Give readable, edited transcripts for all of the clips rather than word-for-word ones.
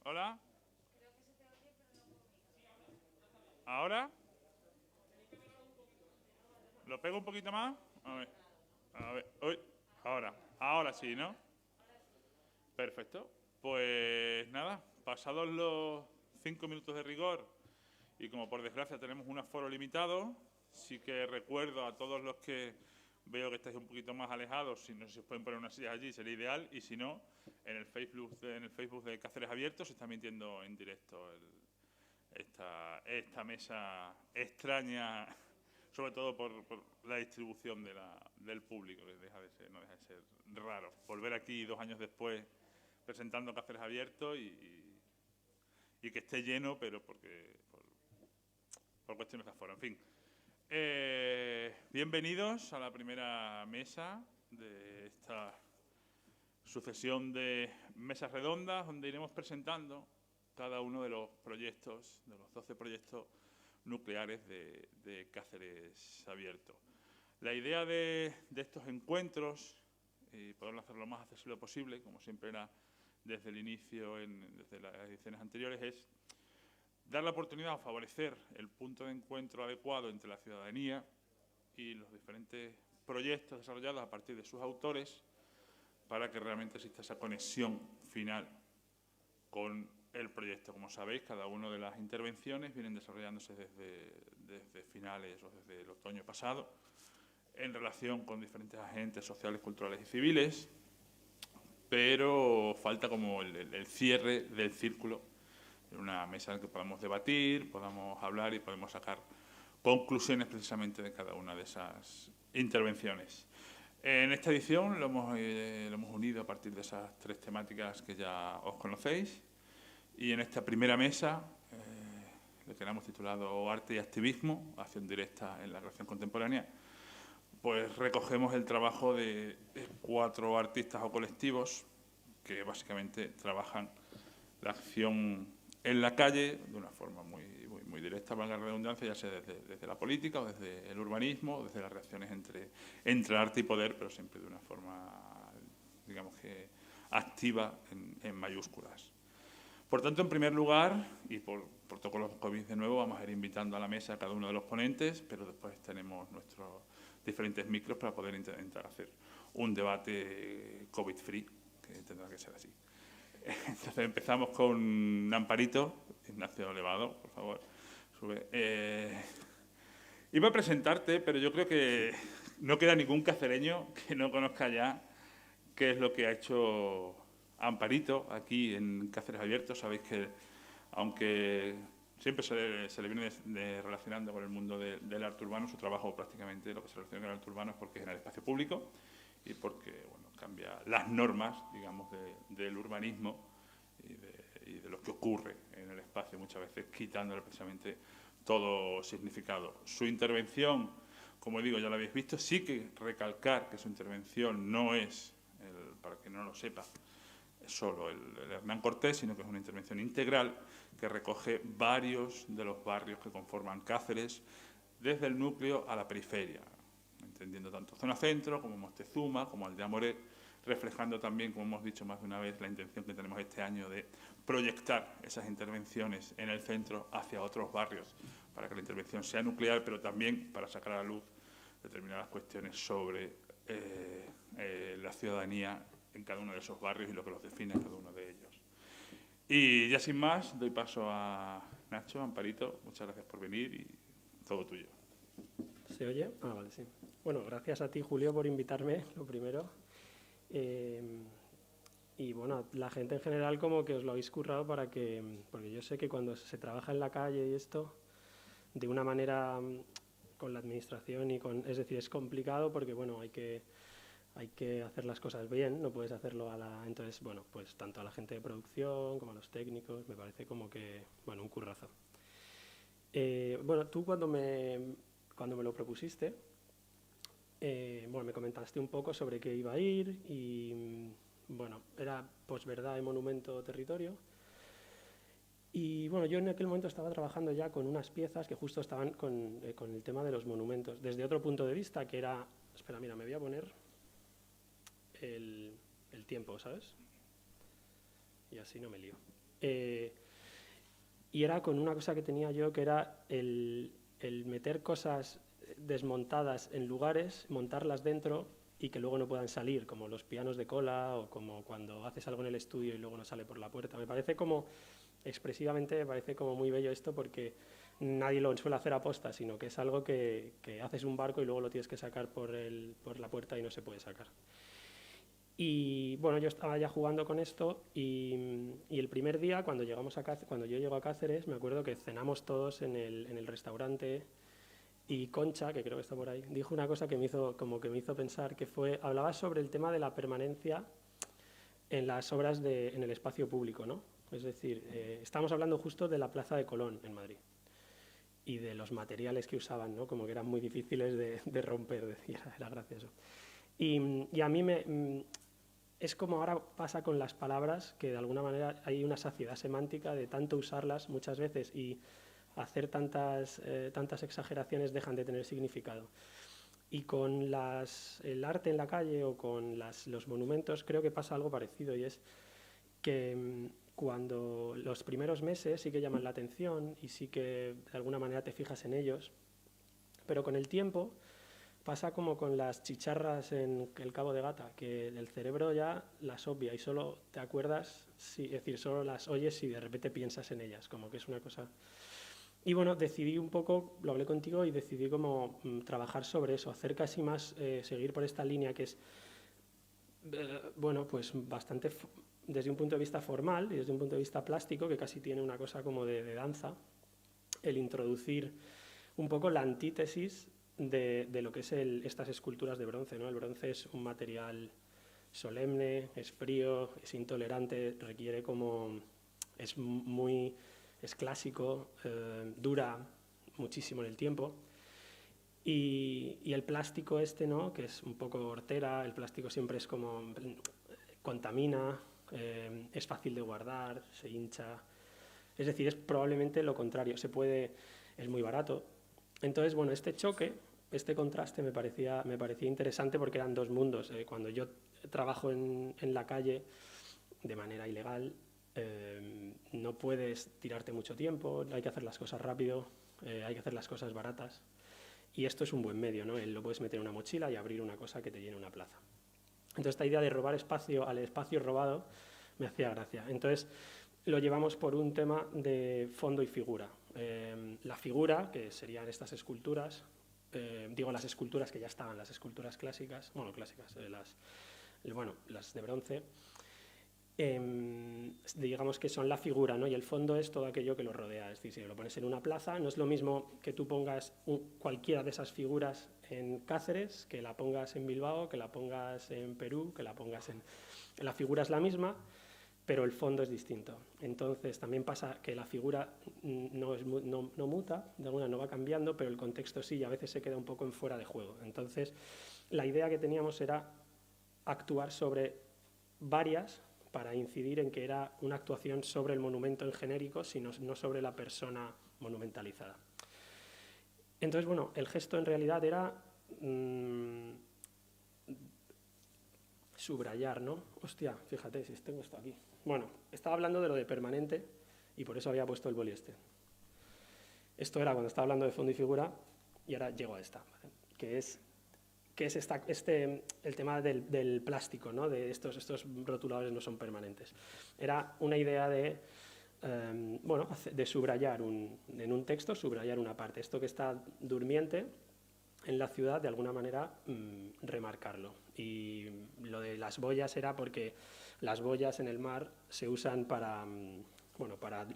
Hola. ¿Ahora? ¿Lo pego un poquito más? A ver. A ver. Uy. Ahora. Ahora sí, ¿no? Perfecto. Pues nada, pasados los 5 minutos de rigor y como por desgracia tenemos un aforo limitado, sí que recuerdo a todos los que veo que estáis un poquito más alejados, si no se os pueden poner unas sillas allí sería ideal, y si no, en el Facebook de Cáceres Abiertos se está emitiendo en directo esta mesa extraña, sobre todo por la distribución del público, que no deja de ser raro. Volver aquí 2 años después presentando Cáceres Abierto y que esté lleno, pero por cuestiones de aforo. En fin, bienvenidos a la primera mesa de esta sucesión de mesas redondas donde iremos presentando cada uno de los proyectos, de los 12 proyectos nucleares de Cáceres Abierto. La idea de estos encuentros, y poderlo hacer lo más accesible posible, como siempre era desde el inicio, desde las ediciones anteriores, es dar la oportunidad a favorecer el punto de encuentro adecuado entre la ciudadanía y los diferentes proyectos desarrollados a partir de sus autores, para que realmente exista esa conexión final con el proyecto. Como sabéis, cada una de las intervenciones vienen desarrollándose desde finales o desde el otoño pasado, en relación con diferentes agentes sociales, culturales y civiles, pero falta como el cierre del círculo, en una mesa en la que podamos debatir, podamos hablar y podemos sacar conclusiones precisamente de cada una de esas intervenciones. En esta edición lo hemos unido a partir de esas 3 temáticas que ya os conocéis, y en esta primera mesa, la que le hemos titulado Arte y Activismo, acción directa en la creación contemporánea, pues recogemos el trabajo de 4 artistas o colectivos que básicamente trabajan la acción en la calle de una forma muy directa, valga la redundancia, ya sea desde la política o desde el urbanismo, o desde las relaciones entre arte y poder, pero siempre de una forma, digamos que activa en mayúsculas. Por tanto, en primer lugar, y por protocolos COVID de nuevo, vamos a ir invitando a la mesa a cada uno de los ponentes, pero después tenemos nuestros diferentes micros para poder intentar hacer un debate COVID-free, que tendrá que ser así. Entonces empezamos con Amparito. Ignacio Levado, por favor, sube. Iba a presentarte, pero yo creo que no queda ningún cacereño que no conozca ya qué es lo que ha hecho Amparito aquí en Cáceres Abiertos. Sabéis que, aunque siempre se le viene relacionando con el mundo del arte urbano, su trabajo prácticamente lo que se relaciona con el arte urbano es porque es en el espacio público y porque cambia las normas, digamos, del urbanismo y de lo que ocurre en el espacio, muchas veces quitándole precisamente todo significado. Su intervención, como digo, ya lo habéis visto, sí que recalcar que su intervención no es, para quien no lo sepa, solo el Hernán Cortés, sino que es una intervención integral que recoge varios de los barrios que conforman Cáceres, desde el núcleo a la periferia, entendiendo tanto zona centro como Moctezuma, como Aldea Moret, reflejando también, como hemos dicho más de una vez, la intención que tenemos este año de proyectar esas intervenciones en el centro hacia otros barrios, para que la intervención sea nuclear, pero también para sacar a la luz determinadas cuestiones sobre la ciudadanía en cada uno de esos barrios y lo que los define en cada uno de ellos. Y ya sin más, doy paso a Nacho, Amparito. Muchas gracias por venir y todo tuyo. ¿Se oye? Ah, vale, sí. Bueno, gracias a ti, Julio, por invitarme, lo primero. Y bueno, la gente en general como que os lo habéis currado porque yo sé que cuando se trabaja en la calle y esto, de una manera con la administración es decir, es complicado porque bueno, hay que hacer las cosas bien, no puedes hacerlo entonces, bueno, pues tanto a la gente de producción como a los técnicos, me parece como que, bueno, un currazo. Bueno, tú cuando me lo propusiste, bueno, me comentaste un poco sobre qué iba a ir y, bueno, era posverdad y monumento territorio. Y bueno, yo en aquel momento estaba trabajando ya con unas piezas que justo estaban con el tema de los monumentos, desde otro punto de vista, que era... Espera, mira, me voy a poner el tiempo, ¿sabes? Y así no me lío. y era con una cosa que tenía yo, que era el meter cosas desmontadas en lugares, montarlas dentro y que luego no puedan salir, como los pianos de cola o como cuando haces algo en el estudio y luego no sale por la puerta. Me parece como, expresivamente, me parece como muy bello esto, porque nadie lo suele hacer aposta, sino que es algo que haces un barco y luego lo tienes que sacar por la puerta y no se puede sacar. Y bueno, yo estaba ya jugando con esto y el primer día, cuando yo llego a Cáceres, me acuerdo que cenamos todos en el restaurante y Concha, que creo que está por ahí, dijo una cosa que me hizo pensar, que hablaba sobre el tema de la permanencia en las obras en el espacio público, ¿no? Es decir, estamos hablando justo de la Plaza de Colón en Madrid y de los materiales que usaban, ¿no? Como que eran muy difíciles de romper, decía, era gracioso. Y a mí es como ahora pasa con las palabras, que de alguna manera hay una saciedad semántica de tanto usarlas muchas veces y hacer tantas exageraciones dejan de tener significado. Y con el arte en la calle o con los monumentos creo que pasa algo parecido, y es que cuando los primeros meses sí que llaman la atención y sí que de alguna manera te fijas en ellos, pero con el tiempo pasa como con las chicharras en el Cabo de Gata, que el cerebro ya las obvia y solo te acuerdas, es decir, solo las oyes si de repente piensas en ellas, como que es una cosa. Y bueno, decidí un poco, lo hablé contigo y decidí como trabajar sobre eso, hacer casi más, seguir por esta línea que es, bueno, pues bastante desde un punto de vista formal y desde un punto de vista plástico, que casi tiene una cosa como de danza, el introducir un poco la antítesis de lo que es estas esculturas de bronce, ¿no? El bronce es un material solemne, es frío, es intolerante, requiere como, es clásico, dura muchísimo en el tiempo. Y el plástico ¿no? Que es un poco hortera, el plástico siempre es como, contamina, es fácil de guardar, se hincha. Es decir, es probablemente lo contrario, es muy barato. Entonces, bueno, este choque, este contraste me parecía interesante porque eran dos mundos. Cuando yo trabajo en la calle de manera ilegal, no puedes tirarte mucho tiempo, hay que hacer las cosas rápido, hay que hacer las cosas baratas. Y esto es un buen medio, ¿no? Lo puedes meter en una mochila y abrir una cosa que te llene una plaza. Entonces, esta idea de robar espacio al espacio robado me hacía gracia. Entonces, lo llevamos por un tema de fondo y figura. La figura, que serían estas esculturas, digo las esculturas que ya estaban, las esculturas clásicas, las de bronce, digamos que son la figura, ¿no? Y el fondo es todo aquello que lo rodea. Es decir, si lo pones en una plaza, no es lo mismo que tú pongas cualquiera de esas figuras en Cáceres, que la pongas en Bilbao, que la pongas en Perú, que la pongas en... La figura es la misma, pero el fondo es distinto. Entonces también pasa que la figura no muta, de alguna no va cambiando, pero el contexto sí, y a veces se queda un poco en fuera de juego. Entonces la idea que teníamos era actuar sobre varias para incidir en que era una actuación sobre el monumento en genérico, sino no sobre la persona monumentalizada. Entonces, bueno, el gesto en realidad era subrayar, ¿no? Hostia, fíjate, si tengo esto aquí. Bueno, estaba hablando de lo de permanente y por eso había puesto el boli este. Esto era cuando estaba hablando de fondo y figura y ahora llego a esta, ¿vale? que es el tema del plástico, ¿no? De estos rotuladores no son permanentes. Era una idea de subrayar en un texto, subrayar una parte. Esto que está durmiente en la ciudad, de alguna manera, remarcarlo. Y lo de las boyas era porque las boyas en el mar se usan para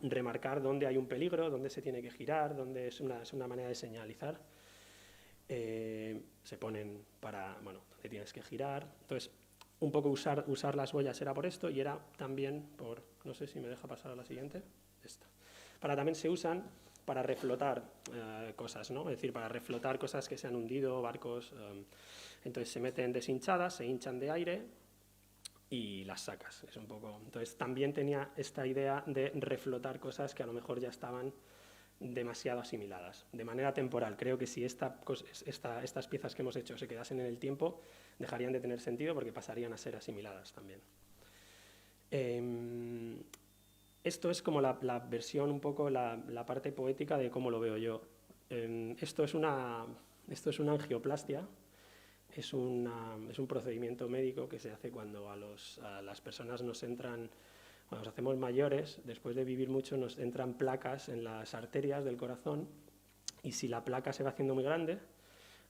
remarcar dónde hay un peligro, dónde se tiene que girar, dónde es una manera de señalizar. Se ponen para, donde tienes que girar. Entonces, un poco usar las boyas era por esto y era también por, no sé si me deja pasar a la siguiente, esta. También se usan para reflotar cosas, ¿no? Es decir, para reflotar cosas que se han hundido, barcos. Entonces se meten deshinchadas, se hinchan de aire y las sacas. Es un poco. Entonces también tenía esta idea de reflotar cosas que a lo mejor ya estaban demasiado asimiladas, de manera temporal. Creo que si estas piezas que hemos hecho se quedasen en el tiempo, dejarían de tener sentido porque pasarían a ser asimiladas también. esto es como la versión, un poco la parte poética de cómo lo veo yo. Esto es una angioplastia, es un procedimiento médico que se hace cuando a las personas cuando nos hacemos mayores, después de vivir mucho, nos entran placas en las arterias del corazón, y si la placa se va haciendo muy grande,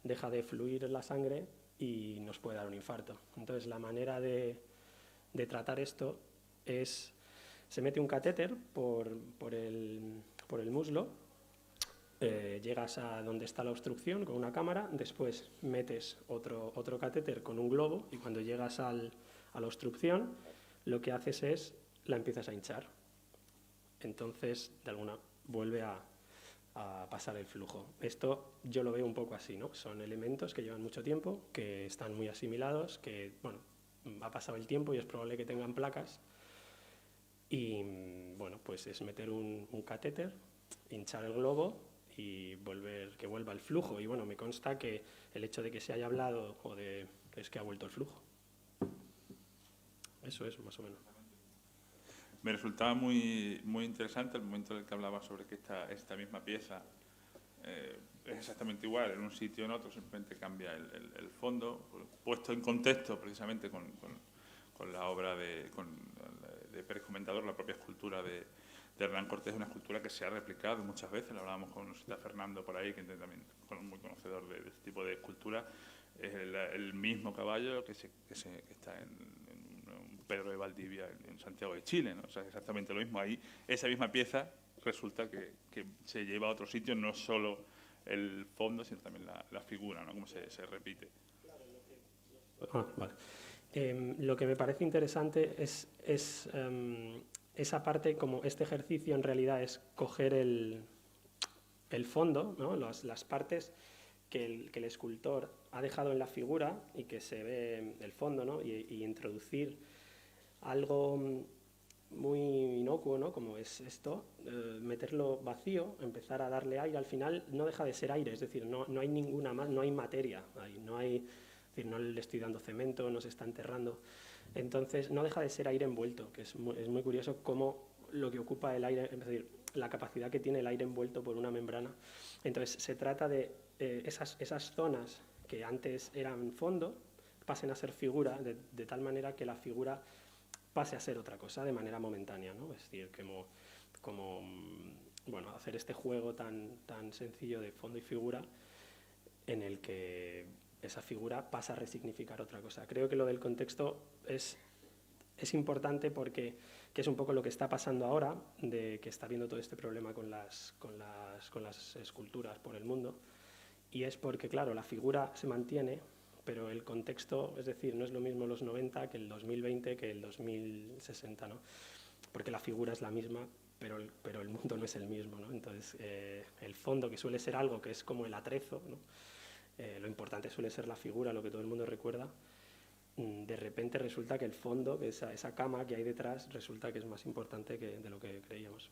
deja de fluir la sangre y nos puede dar un infarto. Entonces, la manera de tratar esto es, se mete un catéter por el muslo, llegas a donde está la obstrucción con una cámara, después metes otro catéter con un globo, y cuando llegas a la obstrucción, lo que haces es la empiezas a hinchar. Entonces, de alguna vuelve a pasar el flujo. Esto yo lo veo un poco así, ¿no? Son elementos que llevan mucho tiempo, que están muy asimilados, que, bueno, ha pasado el tiempo y es probable que tengan placas. Y, bueno, pues es meter un catéter, hinchar el globo y que vuelva el flujo. Y, bueno, me consta que el hecho de que se haya hablado es que ha vuelto el flujo. Eso es, más o menos. Me resultaba muy, muy interesante el momento en el que hablaba sobre que esta misma pieza es exactamente igual en un sitio o en otro, simplemente cambia el fondo, puesto en contexto precisamente con la obra de Pérez Comendador, la propia escultura de Hernán Cortés, una escultura que se ha replicado muchas veces. Lo hablábamos con Fernando por ahí, que también es muy conocedor de este tipo de escultura. Es el mismo caballo que está en Pedro de Valdivia, en Santiago de Chile, ¿no? O sea, exactamente lo mismo. Ahí, esa misma pieza resulta que se lleva a otro sitio, no solo el fondo, sino también la figura, ¿no? Como se repite. Vale. Lo que me parece interesante es esa parte, como este ejercicio en realidad es coger el fondo, ¿no? Las partes que el escultor ha dejado en la figura y que se ve el fondo, ¿no? y introducir algo muy inocuo, ¿no? Como es esto, meterlo vacío, empezar a darle aire. Al final no deja de ser aire, es decir, no hay ninguna más, no hay materia ahí, es decir, no le estoy dando cemento, no se está enterrando. Entonces no deja de ser aire envuelto, que es muy curioso cómo lo que ocupa el aire, es decir, la capacidad que tiene el aire envuelto por una membrana. Entonces se trata de esas zonas que antes eran fondo pasen a ser figura, de tal manera que la figura pase a ser otra cosa de manera momentánea, ¿no? Es decir, como bueno, hacer este juego tan sencillo de fondo y figura en el que esa figura pasa a resignificar otra cosa. Creo que lo del contexto es importante porque que es un poco lo que está pasando ahora, de que está habiendo todo este problema con las esculturas por el mundo, y es porque, claro, la figura se mantiene, pero el contexto, es decir, no es lo mismo los 90 que el 2020 que el 2060, ¿no? Porque la figura es la misma, pero el mundo no es el mismo, ¿no? Entonces, el fondo, que suele ser algo que es como el atrezo, ¿no? Lo importante suele ser la figura, lo que todo el mundo recuerda. De repente resulta que el fondo, que esa cama que hay detrás, resulta que es más importante de lo que creíamos.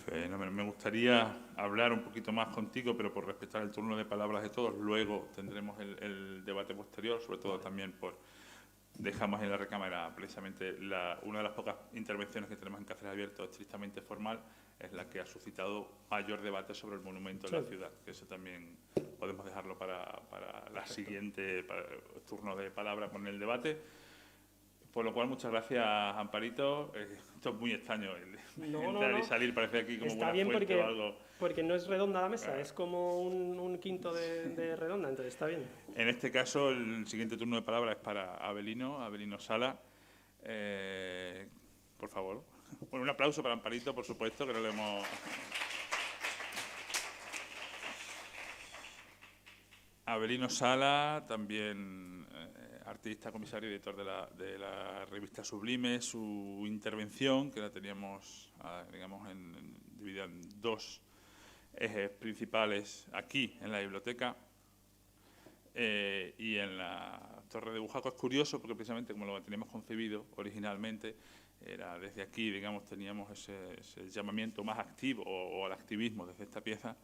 Me gustaría hablar un poquito más contigo, pero por respetar el turno de palabras de todos, luego tendremos el debate posterior, sobre todo también dejamos en la recámara precisamente una de las pocas intervenciones que tenemos en Cáceres Abierto estrictamente formal, es la que ha suscitado mayor debate sobre el monumento de la ciudad, que eso también podemos dejarlo para la siguiente turno de palabra con el debate. Por lo cual, muchas gracias, Amparito. Esto es muy extraño, entrar y salir, parece aquí como está buena bien fuente o algo. Porque no es redonda la mesa, es como un quinto de redonda, entonces está bien. En este caso, el siguiente turno de palabra es para Avelino Sala. Por favor. Bueno, un aplauso para Amparito, por supuesto, que no le hemos... Avelino Sala, también artista, comisario y editor de la revista Sublime. Su intervención, que la teníamos, digamos, dividida en dos ejes principales aquí en la biblioteca y en la Torre de Bujaco. Es curioso porque precisamente como lo teníamos concebido originalmente, era desde aquí, digamos, teníamos ese llamamiento más activo o al activismo desde esta pieza,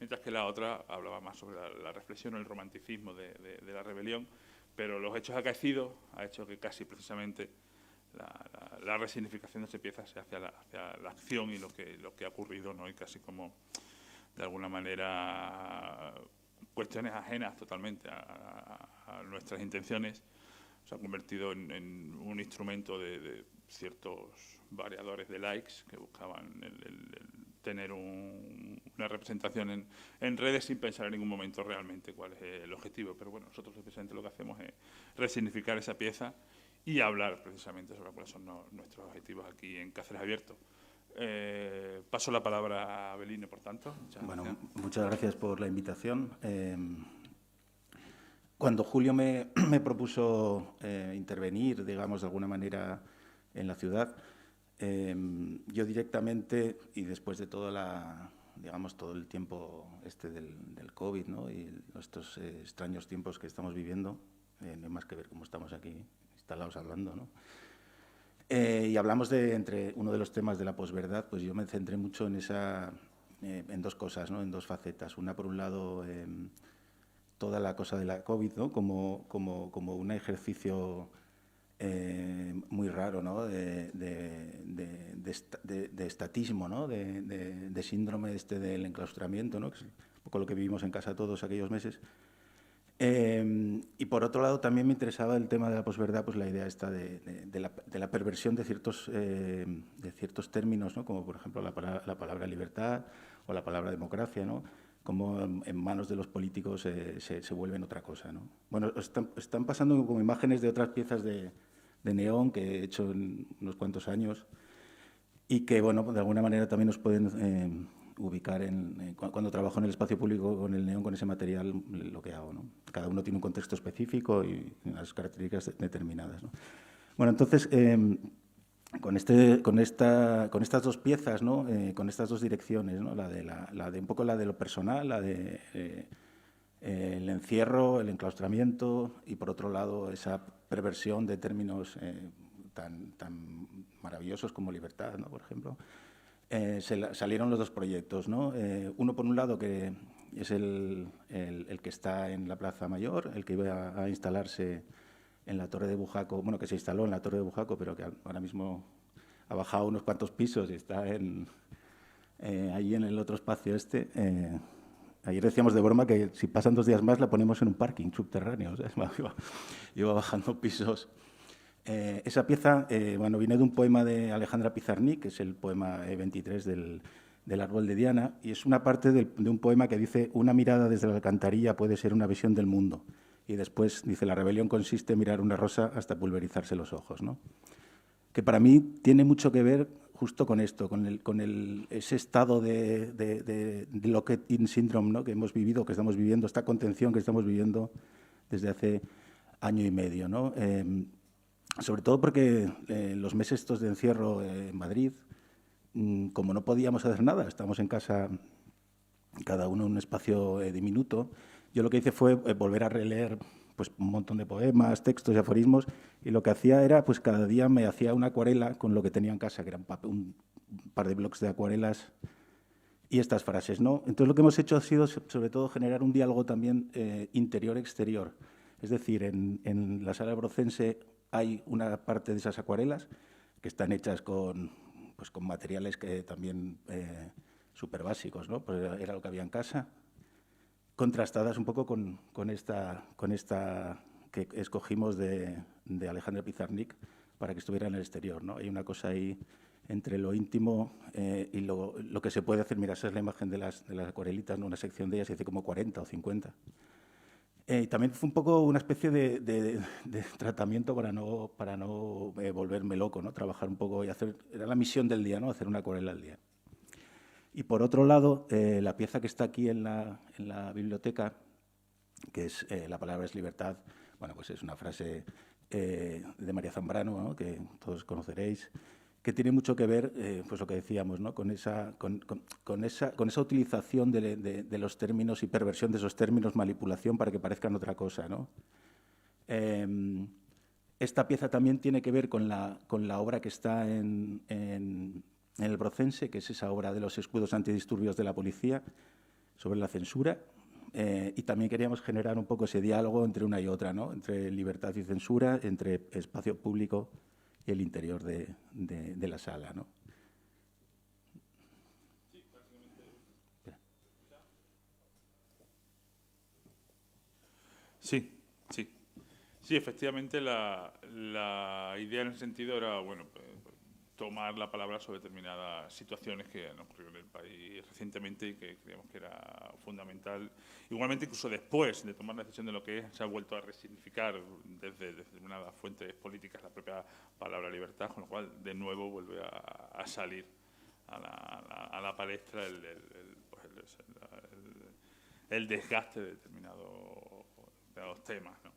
mientras que la otra hablaba más sobre la reflexión o el romanticismo de la rebelión. Pero los hechos acaecidos ha hecho que casi precisamente la resignificación de esa pieza se hace hacia la acción y lo que ha ocurrido, ¿no? Y casi como, de alguna manera, cuestiones ajenas totalmente a nuestras intenciones, se ha convertido en un instrumento de ciertos variadores de likes que buscaban el tener una representación en redes sin pensar en ningún momento realmente cuál es el objetivo. Pero bueno, nosotros precisamente lo que hacemos es resignificar esa pieza y hablar precisamente sobre cuáles son nuestros objetivos aquí en Cáceres Abierto. Paso la palabra a Belino, por tanto. Muchas gracias por la invitación. Cuando Julio me propuso intervenir, digamos, de alguna manera en la ciudad, yo directamente, y después de todo el tiempo del COVID, ¿no? Y estos extraños tiempos que estamos viviendo, no hay más que ver cómo estamos aquí instalados hablando, ¿no? Y hablamos entre uno de los temas de la posverdad, pues yo me centré mucho en dos cosas, ¿no? En dos facetas. Una, por un lado, toda la cosa de la COVID, ¿no? Como un ejercicio muy raro, ¿no? de estatismo, ¿no? de síndrome del enclaustramiento, ¿no? Que es un poco lo que vivimos en casa todos aquellos meses. Y por otro lado también me interesaba el tema de la posverdad, pues la idea esta de la perversión de ciertos términos, ¿no? Como por ejemplo la palabra libertad o la palabra democracia, ¿no? Como en manos de los políticos se vuelven otra cosa, ¿no? Bueno, están pasando como imágenes de otras piezas de neón que he hecho en unos cuantos años y que, bueno, de alguna manera también nos pueden ubicar cuando trabajo en el espacio público con el neón, con ese material, lo que hago, ¿no? Cada uno tiene un contexto específico y unas características determinadas, ¿no? Bueno, entonces, con estas dos piezas, ¿no? Con estas dos direcciones, ¿no? Un poco la de lo personal, la de el encierro, el enclaustramiento y, por otro lado, esa perversión de términos tan maravillosos como libertad, ¿no? Por ejemplo. Salieron los dos proyectos, ¿no? Uno, por un lado, que es el que está en la Plaza Mayor, el que iba a instalarse en la Torre de Bujaco, bueno, que se instaló en la Torre de Bujaco, pero que ahora mismo ha bajado unos cuantos pisos y está allí en el otro espacio ayer decíamos de broma que si pasan 2 días más la ponemos en un parking subterráneo, o sea, iba bajando pisos. Esa pieza, viene de un poema de Alejandra Pizarnik, que es el poema 23 del Árbol de Diana, y es una parte de un poema que dice: una mirada desde la alcantarilla puede ser una visión del mundo. Y después dice: la rebelión consiste en mirar una rosa hasta pulverizarse los ojos, ¿no? Que para mí tiene mucho que ver justo con esto, con ese estado de locked-in syndrome, ¿no? Que hemos vivido, que estamos viviendo, esta contención que estamos viviendo desde hace año y medio, ¿no? Sobre todo porque los meses estos de encierro en Madrid, como no podíamos hacer nada, estamos en casa, cada uno en un espacio diminuto, yo lo que hice fue volver a releer pues, un montón de poemas, textos y aforismos, y lo que hacía era, pues cada día me hacía una acuarela con lo que tenía en casa, que eran un par de bloques de acuarelas y estas frases, ¿no? Entonces lo que hemos hecho ha sido, sobre todo, generar un diálogo también interior-exterior. Es decir, en la sala brocense hay una parte de esas acuarelas que están hechas con materiales que también súper básicos, ¿no? Pues era lo que había en casa, contrastadas un poco con esta que escogimos de Alejandra Pizarnik para que estuviera en el exterior, ¿no? Hay una cosa ahí entre lo íntimo y lo que se puede hacer. Mira, esa es la imagen de las acuarelitas, ¿no? Una sección de ellas, hace como 40 o 50. También fue un poco una especie de tratamiento para no volverme loco, ¿no? Trabajar un poco y era la misión del día, ¿no? Hacer una acuarela al día. Y por otro lado, la pieza que está aquí en la biblioteca, que es La palabra es libertad, bueno, pues es una frase de María Zambrano, ¿no? Que todos conoceréis, que tiene mucho que ver, pues lo que decíamos, ¿no? con esa utilización de los términos y perversión de esos términos, manipulación para que parezcan otra cosa, ¿no? Esta pieza también tiene que ver con la obra que está en el Brocense, que es esa obra de los escudos antidisturbios de la policía sobre la censura, y también queríamos generar un poco ese diálogo entre una y otra, ¿no? Entre libertad y censura, entre espacio público y el interior de la sala, ¿no? Sí, sí. Sí, efectivamente la idea en ese sentido era, bueno, pues, tomar la palabra sobre determinadas situaciones que han ocurrido en el país recientemente y que creíamos que era fundamental. Igualmente, incluso después de tomar la decisión de lo que es, se ha vuelto a resignificar desde determinadas fuentes políticas la propia palabra libertad, con lo cual, de nuevo, vuelve a salir a la palestra el desgaste de determinados temas, ¿no?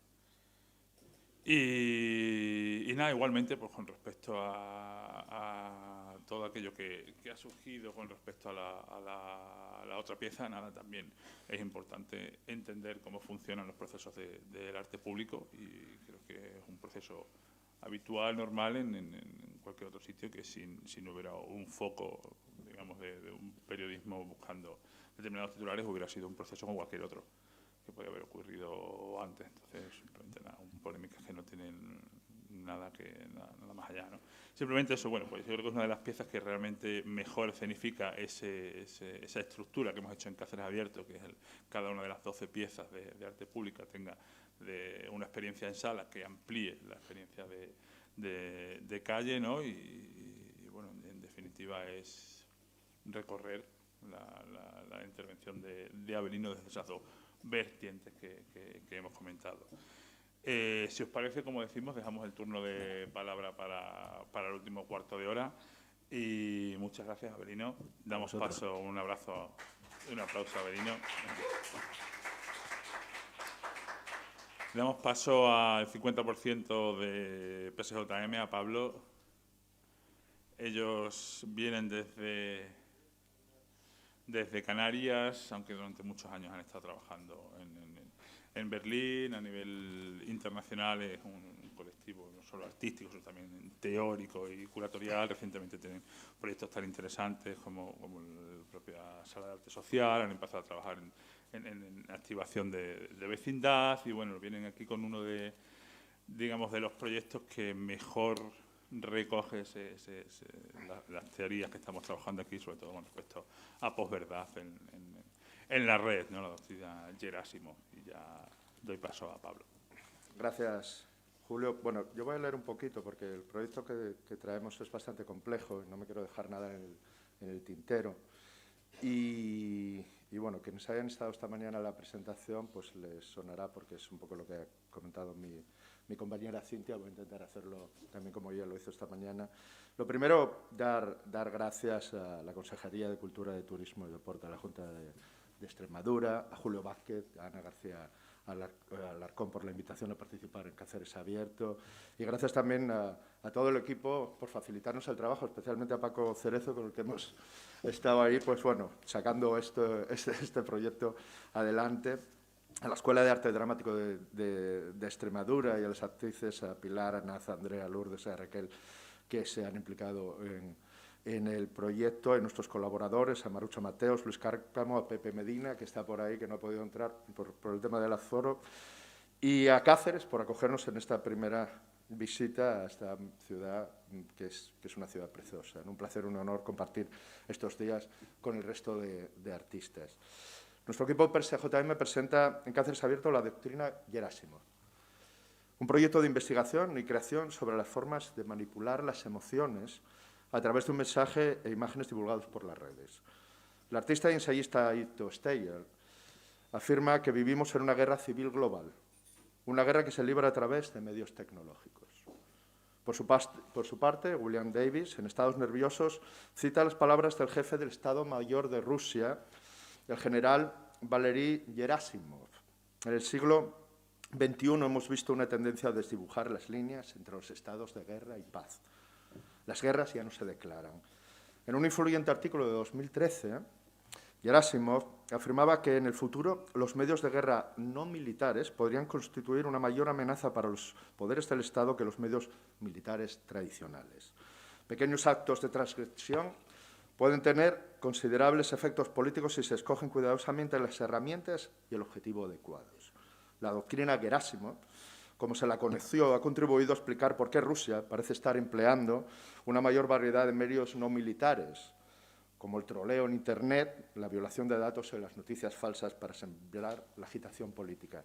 Y nada, igualmente, pues con respecto a todo aquello que ha surgido con respecto a la otra pieza, nada, también es importante entender cómo funcionan los procesos del arte público, y creo que es un proceso habitual, normal en cualquier otro sitio, que si no hubiera un foco, digamos, de un periodismo buscando determinados titulares, hubiera sido un proceso como cualquier otro que podía haber ocurrido antes. Entonces, simplemente nada, polémicas que no tienen nada más allá, ¿no? Simplemente eso, bueno, pues yo creo que es una de las piezas que realmente mejor escenifica esa estructura que hemos hecho en Cáceres Abierto, que es cada una de las 12 piezas de arte pública tenga una experiencia en sala que amplíe la experiencia de calle, ¿no? Y bueno, en definitiva es recorrer la intervención de Avelino desde esas dos vertientes que hemos comentado. Si os parece, como decimos, dejamos el turno de palabra para el último cuarto de hora. Y muchas gracias, Avelino. Damos paso, un aplauso a Avelino. Damos paso al 50% de PSJM, a Pablo. Ellos vienen desde Canarias, aunque durante muchos años han estado trabajando en Berlín. A nivel internacional es un colectivo no solo artístico, sino también teórico y curatorial. Recientemente tienen proyectos tan interesantes como la propia Sala de Arte Social. Han empezado a trabajar en activación de vecindad, y bueno, vienen aquí con uno de los proyectos que mejor recoge las teorías que estamos trabajando aquí, sobre todo con respecto a posverdad en la red, ¿no? La doctrina Gerásimo. Y ya doy paso a Pablo. Gracias, Julio. Bueno, yo voy a leer un poquito porque el proyecto que traemos es bastante complejo y no me quiero dejar nada en el tintero. Y bueno, quienes hayan estado esta mañana en la presentación, pues les sonará, porque es un poco lo que ha comentado mi compañera Cintia. Voy a intentar hacerlo también como ella lo hizo esta mañana. Lo primero, dar gracias a la Consejería de Cultura, de Turismo y Deporte de la Junta de Extremadura, a Julio Vázquez, a Ana García Alarcón por la invitación a participar en Cáceres Abierto, y gracias también a todo el equipo por facilitarnos el trabajo, especialmente a Paco Cerezo, con el que hemos estado ahí, pues bueno, sacando este proyecto adelante, a la Escuela de Arte Dramático de Extremadura y a las actrices, a Pilar, a Naz, a Andrea, a Lourdes, a Raquel, que se han implicado en el proyecto, a nuestros colaboradores, a Marucho Mateos, Luis Cárcamo, a Pepe Medina, que está por ahí, que no ha podido entrar por el tema del aforo, y a Cáceres por acogernos en esta primera visita a esta ciudad, que es una ciudad preciosa. Un placer, un honor compartir estos días con el resto de artistas. Nuestro equipo PSJM presenta en Cáceres Abierto la doctrina Gerásimo, un proyecto de investigación y creación sobre las formas de manipular las emociones a través de un mensaje e imágenes divulgados por las redes. El artista y ensayista Ito Steyer afirma que vivimos en una guerra civil global, una guerra que se libra a través de medios tecnológicos. Por su parte, William Davis, en Estados Nerviosos, cita las palabras del jefe del Estado Mayor de Rusia, el general Valery Gerasimov. En el siglo XXI hemos visto una tendencia a desdibujar las líneas entre los estados de guerra y paz. Las guerras ya no se declaran. En un influyente artículo de 2013, Gerasimov afirmaba que en el futuro los medios de guerra no militares podrían constituir una mayor amenaza para los poderes del Estado que los medios militares tradicionales. Pequeños actos de transgresión pueden tener considerables efectos políticos si se escogen cuidadosamente las herramientas y el objetivo adecuados. La doctrina Gerasimov como se la conoció, ha contribuido a explicar por qué Rusia parece estar empleando una mayor variedad de medios no militares, como el troleo en Internet, la violación de datos y las noticias falsas para sembrar la agitación política.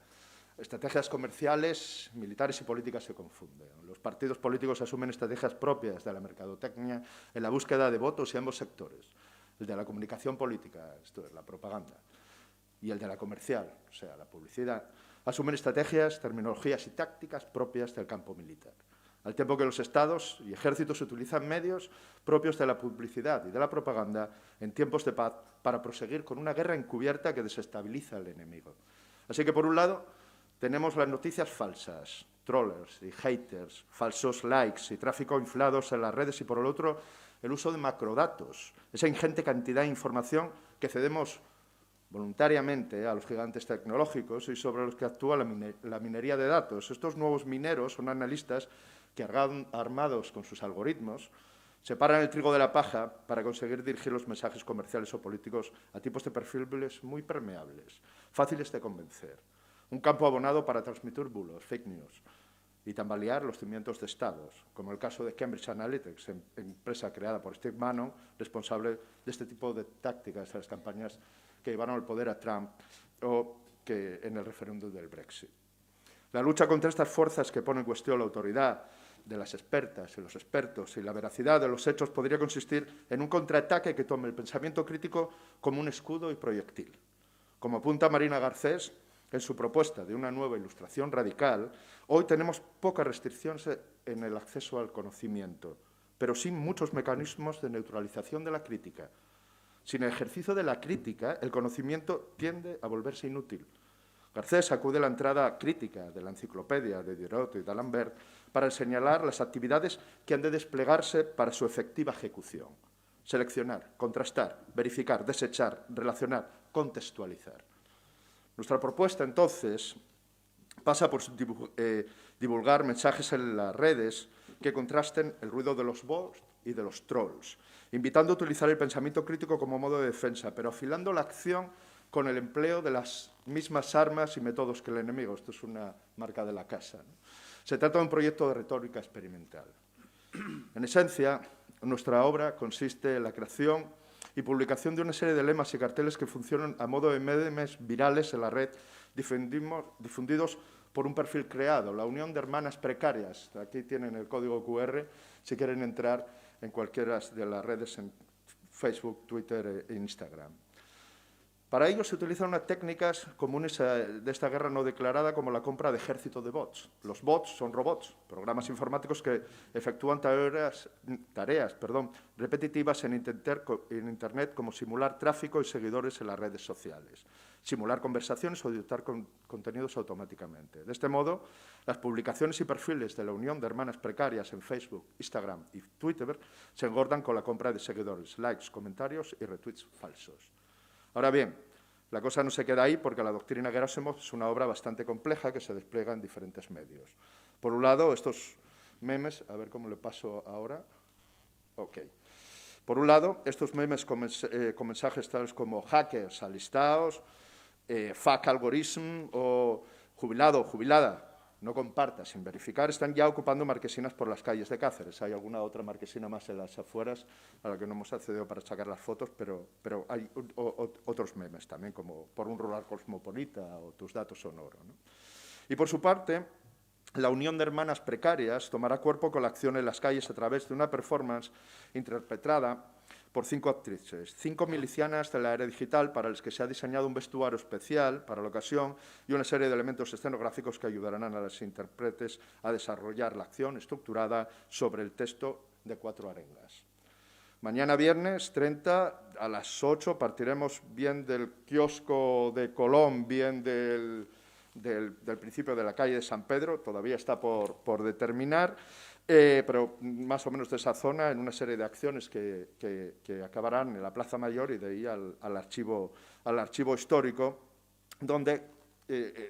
Estrategias comerciales, militares y políticas se confunden. Los partidos políticos asumen estrategias propias de la mercadotecnia en la búsqueda de votos y ambos sectores. El de la comunicación política, esto es la propaganda, y el de la comercial, o sea, la publicidad, asumen estrategias, terminologías y tácticas propias del campo militar, al tiempo que los estados y ejércitos utilizan medios propios de la publicidad y de la propaganda en tiempos de paz para proseguir con una guerra encubierta que desestabiliza al enemigo. Así que, por un lado, tenemos las noticias falsas, trollers y haters, falsos likes y tráfico inflados en las redes, y por el otro, el uso de macrodatos, esa ingente cantidad de información que cedemos voluntariamente a los gigantes tecnológicos y sobre los que actúa la minería de datos. Estos nuevos mineros son analistas que, armados con sus algoritmos, separan el trigo de la paja para conseguir dirigir los mensajes comerciales o políticos a tipos de perfiles muy permeables, fáciles de convencer. Un campo abonado para transmitir bulos, fake news, y tambalear los cimientos de estados, como el caso de Cambridge Analytica, empresa creada por Steve Bannon, responsable de este tipo de tácticas de las campañas que llevaron al poder a Trump o que en el referéndum del Brexit. La lucha contra estas fuerzas que ponen en cuestión la autoridad de las expertas y los expertos y la veracidad de los hechos podría consistir en un contraataque que tome el pensamiento crítico como un escudo y proyectil. Como apunta Marina Garcés en su propuesta de una nueva ilustración radical, hoy tenemos pocas restricciones en el acceso al conocimiento, pero sí muchos mecanismos de neutralización de la crítica. Sin el ejercicio de la crítica, el conocimiento tiende a volverse inútil. Garcés acude a la entrada crítica de la enciclopedia de Diderot y d'Alembert para señalar las actividades que han de desplegarse para su efectiva ejecución. Seleccionar, contrastar, verificar, desechar, relacionar, contextualizar. Nuestra propuesta, entonces, pasa por divulgar mensajes en las redes que contrasten el ruido de los bots y de los trolls, invitando a utilizar el pensamiento crítico como modo de defensa, pero afilando la acción con el empleo de las mismas armas y métodos que el enemigo. Esto es una marca de la casa, ¿no? Se trata de un proyecto de retórica experimental. En esencia, nuestra obra consiste en la creación y publicación de una serie de lemas y carteles que funcionan a modo de memes virales en la red, difundidos por un perfil creado, la Unión de Hermanas Precarias. Aquí tienen el código QR si quieren entrar en cualquiera de las redes, en Facebook, Twitter e Instagram. Para ello se utilizan unas técnicas comunes de esta guerra no declarada, como la compra de ejército de bots. Los bots son robots, programas informáticos que efectúan tareas repetitivas en Internet, como simular tráfico y seguidores en las redes sociales, simular conversaciones o dictar contenidos automáticamente. De este modo, las publicaciones y perfiles de la Unión de Hermanas Precarias en Facebook, Instagram y Twitter se engordan con la compra de seguidores, likes, comentarios y retweets falsos. Ahora bien, la cosa no se queda ahí, porque la doctrina Gerasimov es una obra bastante compleja que se despliega en diferentes medios. Por un lado, estos memes, a ver cómo le paso ahora. Ok. Por un lado, estos memes con mensajes tales como hackers alistados, fuck algorithm o jubilado o jubilada, no comparta sin verificar, están ya ocupando marquesinas por las calles de Cáceres. Hay alguna otra marquesina más en las afueras a la que no hemos accedido para sacar las fotos, pero hay otros memes también, como por un rural cosmopolita o tus datos son oro, ¿no? Y por su parte, la Unión de Hermanas Precarias tomará cuerpo con la acción en las calles a través de una performance interpretada por 5 actrices, 5 milicianas de la era digital para las que se ha diseñado un vestuario especial para la ocasión y una serie de elementos escenográficos que ayudarán a las intérpretes a desarrollar la acción estructurada sobre el texto de 4 arengas. Mañana viernes 30 a las 8 partiremos bien del kiosco de Colón, bien del principio de la calle de San Pedro, todavía está por determinar, pero más o menos de esa zona, en una serie de acciones que acabarán en la Plaza Mayor y de ahí al archivo histórico, donde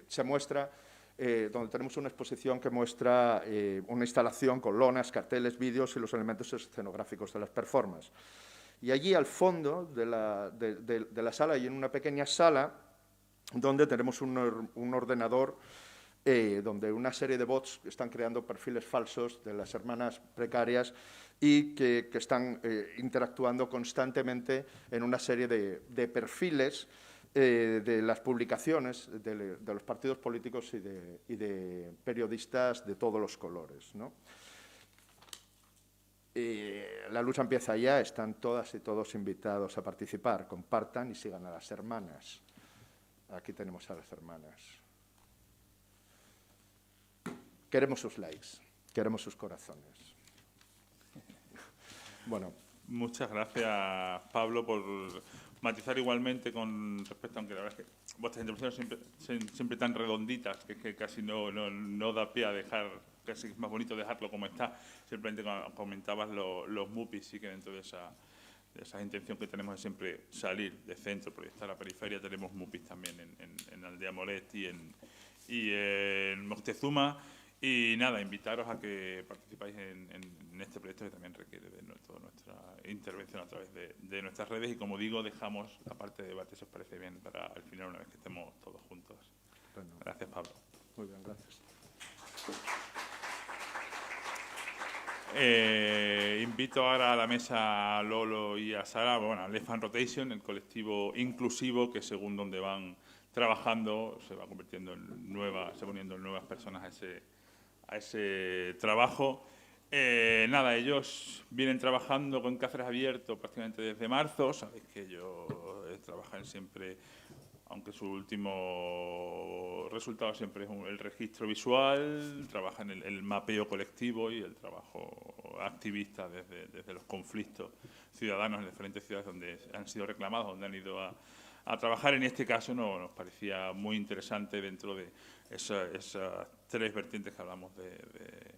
se muestra, donde tenemos una exposición que muestra una instalación con lonas, carteles, vídeos y los elementos escenográficos de las performances. Y allí al fondo de la sala, y en una pequeña sala, donde tenemos un ordenador donde una serie de bots están creando perfiles falsos de las hermanas precarias y que están interactuando constantemente en una serie de perfiles de las publicaciones de los partidos políticos y de periodistas de todos los colores, ¿no? La lucha empieza ya, están todas y todos invitados a participar. Compartan y sigan a las hermanas. Aquí tenemos a las hermanas. Queremos sus likes, queremos sus corazones. Bueno. Muchas gracias, Pablo, por matizar igualmente con respecto, aunque la verdad es que vuestras intervenciones siempre tan redonditas que casi no da pie a dejar, casi es más bonito dejarlo como está. Simplemente comentabas los MUPIs, sí que dentro de esa intención que tenemos de siempre salir de centro, proyectar a la periferia, tenemos MUPIs también en Aldea Moret y en Moctezuma. Y nada, invitaros a que participáis en este proyecto que también requiere de toda nuestra intervención a través de nuestras redes. Y como digo, dejamos la parte de debate, si os parece bien, para al final, una vez que estemos todos juntos. Bueno, gracias, Pablo. Muy bien, gracias. Invito ahora a la mesa a Lolo y a Sara, bueno, a Left Fan Rotation, el colectivo inclusivo que según donde van trabajando se va convirtiendo se va uniendo en nuevas personas a ese trabajo. Nada, ellos vienen trabajando con Cáceres Abierto prácticamente desde marzo. Sabéis que ellos trabajan siempre, aunque su último resultado siempre es el registro visual, trabajan el mapeo colectivo y el trabajo activista desde los conflictos ciudadanos en diferentes ciudades donde han sido reclamados, donde han ido a trabajar. En este caso nos parecía muy interesante dentro de esas tres vertientes que hablamos de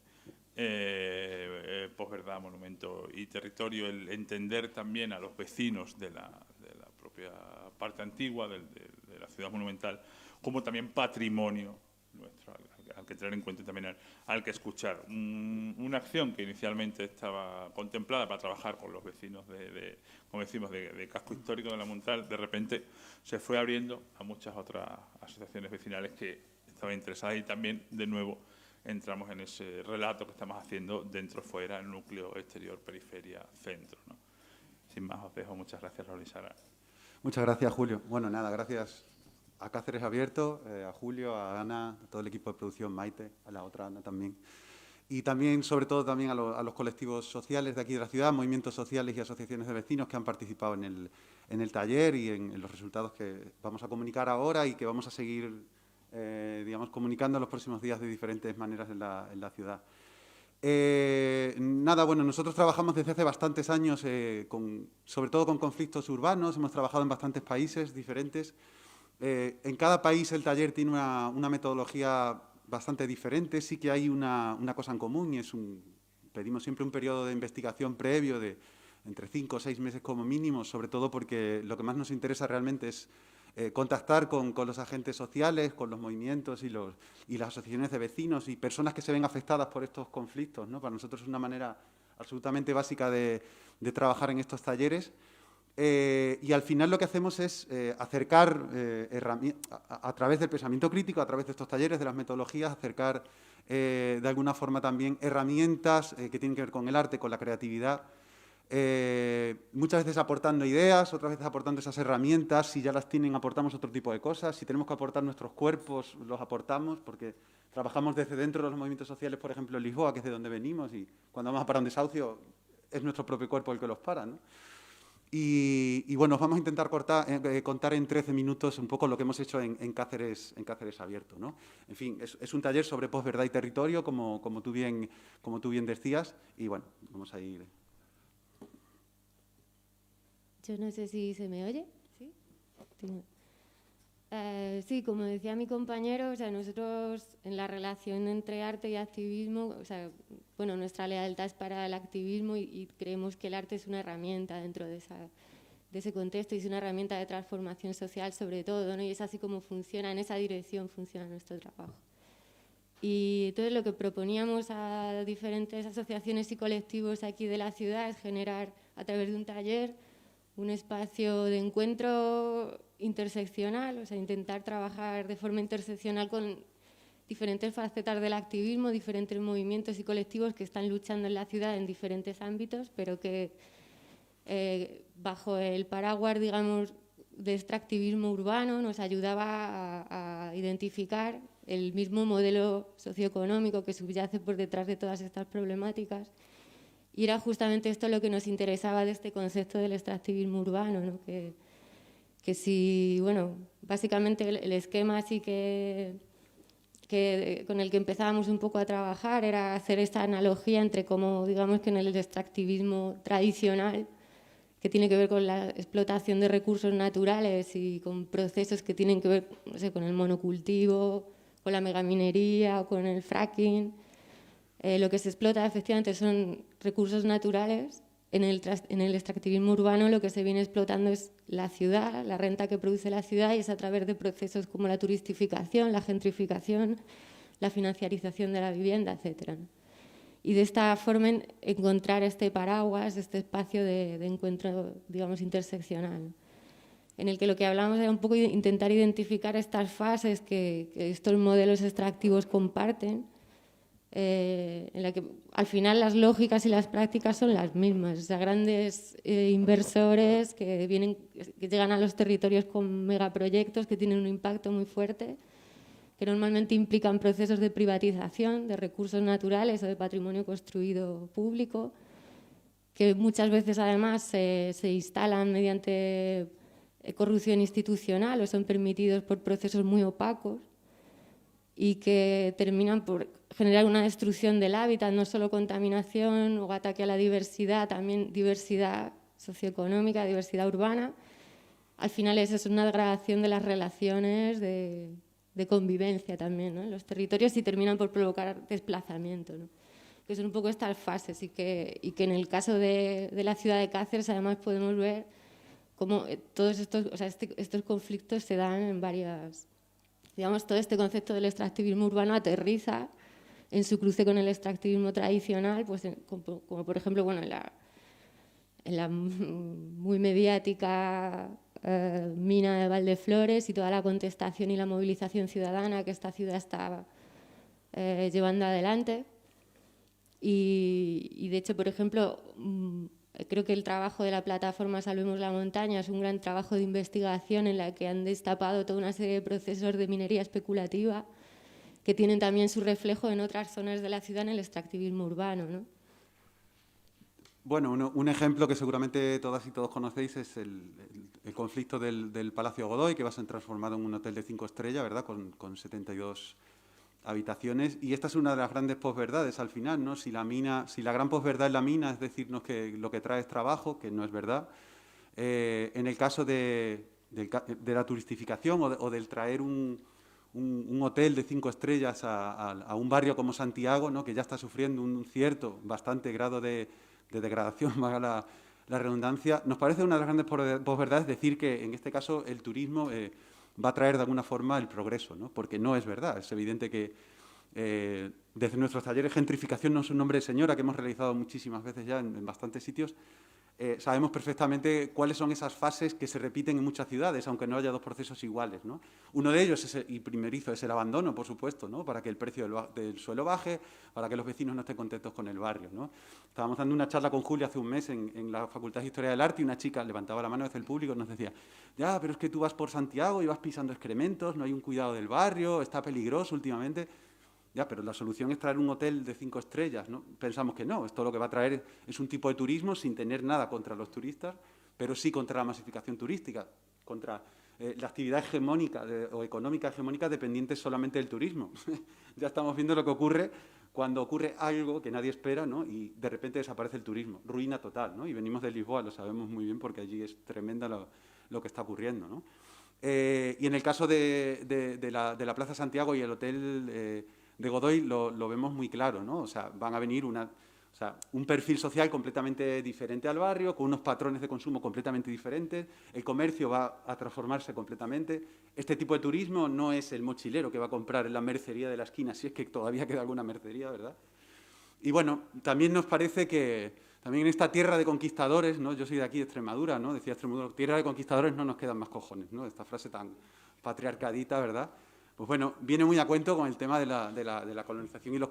posverdad, monumento y territorio, el entender también a los vecinos de la propia parte antigua de la ciudad monumental como también patrimonio nuestro, al que tener en cuenta y también al que escuchar. Una acción que inicialmente estaba contemplada para trabajar con los vecinos como decimos, de casco histórico de la Monumental, de repente se fue abriendo a muchas otras asociaciones vecinales que estaban interesadas y también, de nuevo, entramos en ese relato que estamos haciendo dentro, fuera, núcleo, exterior, periferia, centro, ¿no? Sin más, os dejo. Muchas gracias, Raúl y Sara. Muchas gracias, Julio. Bueno, nada, gracias a Cáceres Abierto, a Julio, a Ana, a todo el equipo de producción, Maite, a la otra Ana también. Y también, sobre todo, también a los colectivos sociales de aquí de la ciudad, movimientos sociales y asociaciones de vecinos que han participado en el taller y en los resultados que vamos a comunicar ahora y que vamos a seguir, digamos, comunicando en los próximos días de diferentes maneras en la ciudad. Nada, bueno, nosotros trabajamos desde hace bastantes años, sobre todo con conflictos urbanos, hemos trabajado en bastantes países diferentes. En cada país el taller tiene una metodología bastante diferente. Sí que hay una cosa en común y pedimos siempre un periodo de investigación previo de entre 5 o 6 meses como mínimo, sobre todo porque lo que más nos interesa realmente es contactar con los agentes sociales, con los movimientos y las asociaciones de vecinos y personas que se ven afectadas por estos conflictos, ¿no? Para nosotros es una manera absolutamente básica de trabajar en estos talleres. Y al final lo que hacemos es acercar a través del pensamiento crítico, a través de estos talleres, de las metodologías, acercar de alguna forma también herramientas que tienen que ver con el arte, con la creatividad, muchas veces aportando ideas, otras veces aportando esas herramientas. Si ya las tienen, aportamos otro tipo de cosas. Si tenemos que aportar nuestros cuerpos, los aportamos, porque trabajamos desde dentro de los movimientos sociales, por ejemplo, en Lisboa, que es de donde venimos, y cuando vamos a parar un desahucio es nuestro propio cuerpo el que los para, ¿no? Y bueno, os vamos a intentar contar en 13 minutos un poco lo que hemos hecho en Cáceres Abierto, ¿no? En fin, es un taller sobre posverdad y territorio, como tú bien decías, y bueno, vamos a ir. Yo no sé si se me oye. ¿Sí? Sí, como decía mi compañero, o sea, nosotros en la relación entre arte y activismo, o sea, bueno, nuestra lealtad es para el activismo y creemos que el arte es una herramienta dentro de ese contexto y es una herramienta de transformación social sobre todo, ¿no? Y es así como funciona, en esa dirección funciona nuestro trabajo. Y entonces lo que proponíamos a diferentes asociaciones y colectivos aquí de la ciudad es generar a través de un taller un espacio de encuentro interseccional, o sea, intentar trabajar de forma interseccional con diferentes facetas del activismo, diferentes movimientos y colectivos que están luchando en la ciudad en diferentes ámbitos, pero que bajo el paraguas, digamos, de este activismo urbano nos ayudaba a identificar el mismo modelo socioeconómico que subyace por detrás de todas estas problemáticas. Y era justamente esto lo que nos interesaba de este concepto del extractivismo urbano, ¿no? Que si, bueno, básicamente el esquema así que con el que empezábamos un poco a trabajar era hacer esta analogía entre cómo, digamos, que en el extractivismo tradicional, que tiene que ver con la explotación de recursos naturales y con procesos que tienen que ver, no sé, con el monocultivo, con la megaminería o con el fracking. Lo que se explota efectivamente son recursos naturales. En el extractivismo urbano lo que se viene explotando es la ciudad, la renta que produce la ciudad, y es a través de procesos como la turistificación, la gentrificación, la financiarización de la vivienda, etc. Y de esta forma encontrar este paraguas, este espacio de encuentro, digamos, interseccional, en el que lo que hablábamos era un poco de intentar identificar estas fases que estos modelos extractivos comparten, en la que al final las lógicas y las prácticas son las mismas. O sea, grandes inversores que llegan a los territorios con megaproyectos que tienen un impacto muy fuerte, que normalmente implican procesos de privatización de recursos naturales o de patrimonio construido público, que muchas veces además se instalan mediante corrupción institucional o son permitidos por procesos muy opacos y que terminan por generar una destrucción del hábitat, no solo contaminación o ataque a la diversidad, también diversidad socioeconómica, diversidad urbana. Al final es una degradación de las relaciones de convivencia también, ¿no?, en los territorios, y terminan por provocar desplazamiento, ¿no? Que son un poco estas fases y que en el caso de la ciudad de Cáceres además podemos ver cómo todos estos, o sea, estos conflictos se dan en varias... Digamos, todo este concepto del extractivismo urbano aterriza en su cruce con el extractivismo tradicional, pues como por ejemplo, bueno, en la muy mediática mina de Valdeflores y toda la contestación y la movilización ciudadana que esta ciudad está llevando adelante. Y de hecho, por ejemplo, creo que el trabajo de la plataforma Salvemos la Montaña es un gran trabajo de investigación en la que han destapado toda una serie de procesos de minería especulativa que tienen también su reflejo en otras zonas de la ciudad en el extractivismo urbano, ¿no? Bueno, un ejemplo que seguramente todas y todos conocéis es el conflicto del Palacio Godoy, que va a ser transformado en un hotel de 5 estrellas, ¿verdad?, con 72 habitaciones. Y esta es una de las grandes posverdades al final, ¿no? Si la gran posverdad es la mina, es decirnos que lo que trae es trabajo, que no es verdad. En el caso de la turistificación o del traer un hotel de 5 estrellas a un barrio como Santiago, ¿no?, que ya está sufriendo un cierto, bastante grado de degradación, valga la redundancia, nos parece una de las grandes posverdades decir que en este caso el turismo va a traer de alguna forma el progreso, ¿no?, porque no es verdad. Es evidente que desde nuestros talleres gentrificación no es un nombre de señora que hemos realizado muchísimas veces ya en bastantes sitios. Sabemos perfectamente cuáles son esas fases que se repiten en muchas ciudades, aunque no haya dos procesos iguales, ¿no? Uno de ellos, y primerizo, es el abandono, por supuesto, ¿no?, para que el precio del suelo baje, para que los vecinos no estén contentos con el barrio, ¿no? Estábamos dando una charla con Julia hace un mes en la Facultad de Historia del Arte y una chica levantaba la mano desde el público y nos decía: ya, pero es que tú vas por Santiago y vas pisando excrementos, no hay un cuidado del barrio, está peligroso últimamente. Ya, pero la solución es traer un hotel de 5 estrellas, ¿no? Pensamos que no, esto lo que va a traer es un tipo de turismo sin tener nada contra los turistas, pero sí contra la masificación turística, contra la actividad hegemónica o económica hegemónica dependiente solamente del turismo. Ya estamos viendo lo que ocurre cuando ocurre algo que nadie espera, ¿no?, y de repente desaparece el turismo, ruina total, ¿no? Y venimos de Lisboa, lo sabemos muy bien porque allí es tremenda lo que está ocurriendo, ¿no? Y en el caso de la Plaza Santiago y el hotel de Godoy lo vemos muy claro, ¿no? O sea, van a venir un perfil social completamente diferente al barrio, con unos patrones de consumo completamente diferentes, el comercio va a transformarse completamente. Este tipo de turismo no es el mochilero que va a comprar en la mercería de la esquina, si es que todavía queda alguna mercería, ¿verdad? Y bueno, también nos parece que también en esta tierra de conquistadores, ¿no? Yo soy de aquí, de Extremadura, ¿no? Decía Extremadura, tierra de conquistadores no nos quedan más cojones, ¿no? Esta frase tan patriarcadita, ¿verdad? pues bueno, viene muy a cuento con el tema de la colonización y los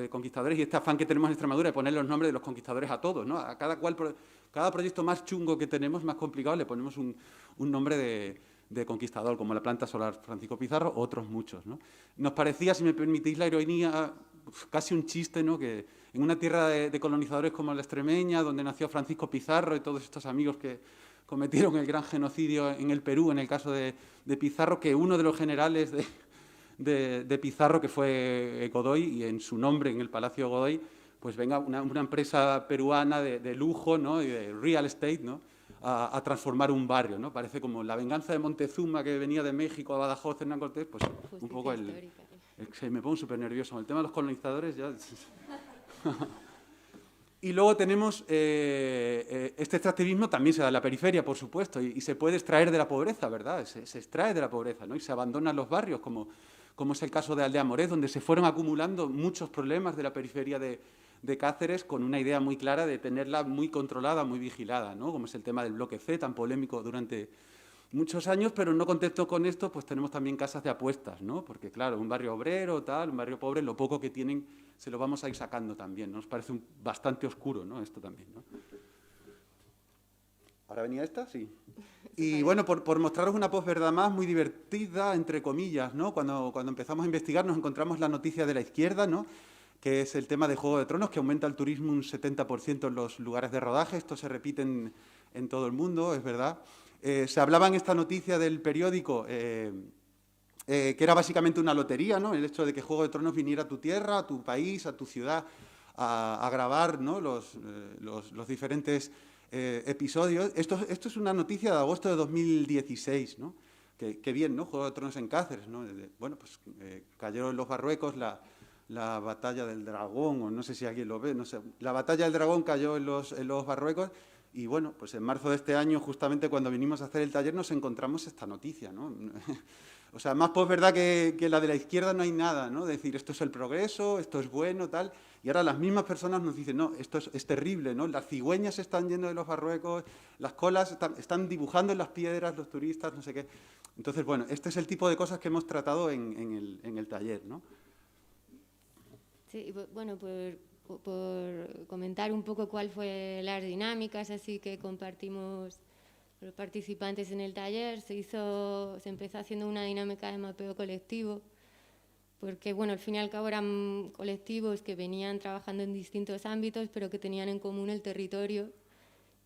conquistadores y este afán que tenemos en Extremadura de poner los nombres de los conquistadores a todos, ¿no? A cada proyecto más chungo que tenemos, más complicado, le ponemos un nombre de conquistador, como la planta solar Francisco Pizarro, otros muchos, ¿no? Nos parecía, si me permitís la ironía, casi un chiste, ¿no? Que en una tierra de colonizadores como la extremeña, donde nació Francisco Pizarro y todos estos amigos que cometieron el gran genocidio en el Perú, en el caso de Pizarro, que uno de los generales de Pizarro, que fue Godoy, y en su nombre, en el Palacio Godoy, pues venga una empresa peruana de lujo, ¿no? Y de real estate, ¿no? A transformar un barrio, ¿no? Parece como la venganza de Montezuma, que venía de México a Badajoz, Hernán Cortés, pues justicia un poco me pongo súper nervioso. El tema de los colonizadores ya... Y luego tenemos este extractivismo, también se da en la periferia, por supuesto, y se puede extraer de la pobreza, ¿verdad? Se extrae de la pobreza, ¿no? Y se abandonan los barrios, como es el caso de Aldea Morez, donde se fueron acumulando muchos problemas de la periferia de Cáceres, con una idea muy clara de tenerla muy controlada, muy vigilada, ¿no? Como es el tema del bloque C, tan polémico durante muchos años, pero no contento con esto, pues tenemos también casas de apuestas, ¿no? Porque, claro, un barrio obrero, tal, un barrio pobre, lo poco que tienen se lo vamos a ir sacando también, ¿no? Nos parece bastante oscuro, ¿no? Esto también, ¿no? ¿Ahora venía esta? Sí. Y bueno, por mostraros una posverdad más muy divertida, entre comillas, ¿no? Cuando empezamos a investigar nos encontramos la noticia de la izquierda, ¿no? Que es el tema de Juego de Tronos, que aumenta el turismo un 70% en los lugares de rodaje. Esto se repite en todo el mundo, es verdad. Se hablaba en esta noticia del periódico que era básicamente una lotería, ¿no? El hecho de que Juego de Tronos viniera a tu tierra, a tu país, a tu ciudad, a grabar, ¿no? los diferentes episodios. Esto es una noticia de agosto de 2016, ¿no? Qué bien, ¿no? Juego de Tronos en Cáceres, ¿no? Bueno, pues cayó en los Marruecos la batalla del dragón, o no sé si alguien lo ve, no sé. La batalla del dragón cayó en los Marruecos y, bueno, pues en marzo de este año, justamente cuando vinimos a hacer el taller, nos encontramos esta noticia, ¿no? O sea, más verdad que la de la izquierda no hay nada, ¿no? Decir, esto es el progreso, esto es bueno, tal. Y ahora las mismas personas nos dicen, no, esto es terrible, ¿no? Las cigüeñas se están yendo de los Marruecos, las colas están dibujando en las piedras los turistas, no sé qué. Entonces, bueno, este es el tipo de cosas que hemos tratado en el taller, ¿no? Sí, bueno, por comentar un poco cuál fue las dinámicas, así que compartimos los participantes en el taller, se empezó haciendo una dinámica de mapeo colectivo, porque bueno, al fin y al cabo eran colectivos que venían trabajando en distintos ámbitos, pero que tenían en común el territorio,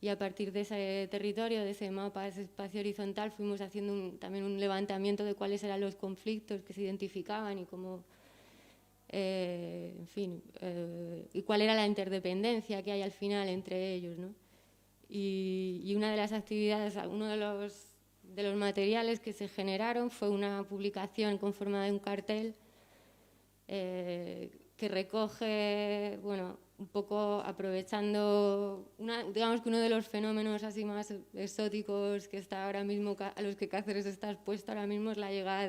y a partir de ese territorio, de ese mapa, de ese espacio horizontal, fuimos haciendo también un levantamiento de cuáles eran los conflictos que se identificaban y cómo, en fin, y cuál era la interdependencia que hay al final entre ellos, ¿no? Y una de las actividades, uno de los materiales que se generaron fue una publicación con forma de un cartel que recoge, bueno, un poco aprovechando, digamos que uno de los fenómenos así más exóticos que está ahora mismo, a los que Cáceres está expuesto ahora mismo, es la llegada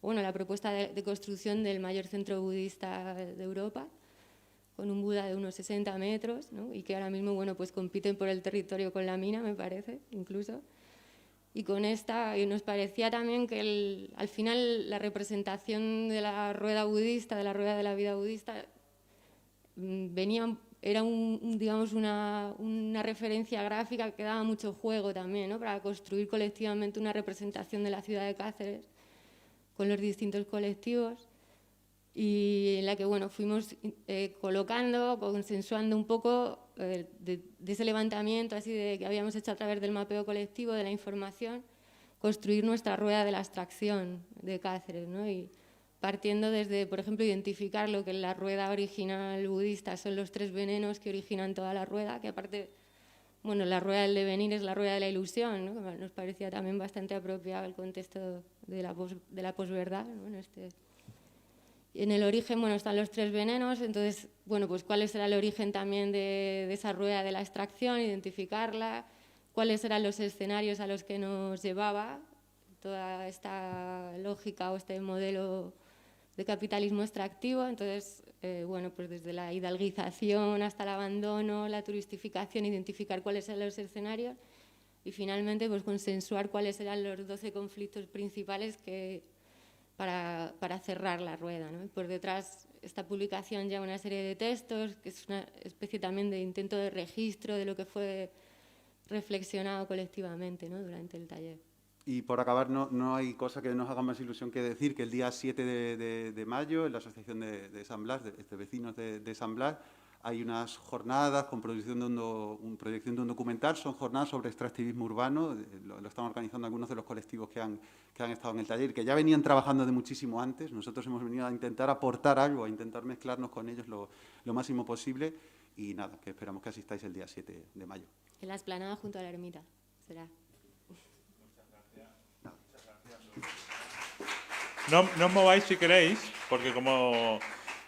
la propuesta de construcción del mayor centro budista de Europa, con un Buda de unos 60 metros, ¿no? Y que ahora mismo, bueno, pues compiten por el territorio con la mina, me parece, incluso. Y con esta, y nos parecía también que al final la representación de la rueda budista, de la rueda de la vida budista, era digamos una referencia gráfica que daba mucho juego también, ¿no? Para construir colectivamente una representación de la ciudad de Cáceres con los distintos colectivos, y en la que bueno, fuimos colocando, consensuando un poco de ese levantamiento así que habíamos hecho a través del mapeo colectivo de la información, construir nuestra rueda de la abstracción de Cáceres, ¿no? Y partiendo desde, por ejemplo, identificar lo que en la rueda original budista son los 3 venenos que originan toda la rueda, que aparte, bueno, la rueda del devenir es la rueda de la ilusión, ¿no? Nos parecía también bastante apropiado el contexto de la posverdad, ¿no? En el origen, bueno, están los 3 venenos, entonces, bueno, pues cuál será el origen también de esa rueda de la extracción, identificarla, cuáles eran los escenarios a los que nos llevaba toda esta lógica o este modelo de capitalismo extractivo. Entonces, bueno, pues desde la hidalguización hasta el abandono, la turistificación, identificar cuáles eran los escenarios y finalmente pues consensuar cuáles eran los 12 conflictos principales que para cerrar la rueda, ¿no? Por detrás, esta publicación lleva una serie de textos, que es una especie también de intento de registro de lo que fue reflexionado colectivamente, ¿no?, durante el taller. Y por acabar, no hay cosa que nos haga más ilusión que decir que el día 7 de mayo, en la Asociación de San Blas, de vecinos de San Blas, hay unas jornadas con proyección de un documental. Son jornadas sobre extractivismo urbano. Lo están organizando algunos de los colectivos que han estado en el taller, que ya venían trabajando de muchísimo antes. Nosotros hemos venido a intentar aportar algo, a intentar mezclarnos con ellos lo máximo posible. Y nada, que esperamos que asistáis el día 7 de mayo. En la explanada junto a la ermita, será. No os mováis si queréis, porque como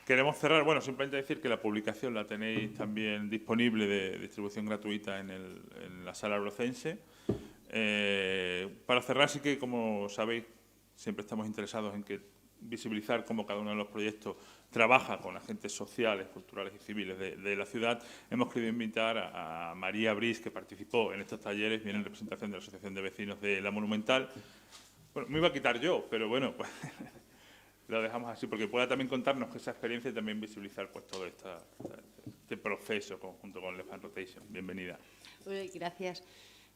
queremos cerrar, bueno, simplemente decir que la publicación la tenéis también disponible de distribución gratuita en la sala Brocense. Para cerrar, sí que, como sabéis, siempre estamos interesados en que visibilizar cómo cada uno de los proyectos trabaja con agentes sociales, culturales y civiles de la ciudad. Hemos querido invitar a María Briz, que participó en estos talleres, viene en representación de la Asociación de Vecinos de La Monumental. Bueno, me iba a quitar yo, pero bueno, pues lo dejamos así, porque pueda también contarnos esa experiencia y también visibilizar pues todo este proceso junto con Left Hand Rotation. Bienvenida. Uy, gracias.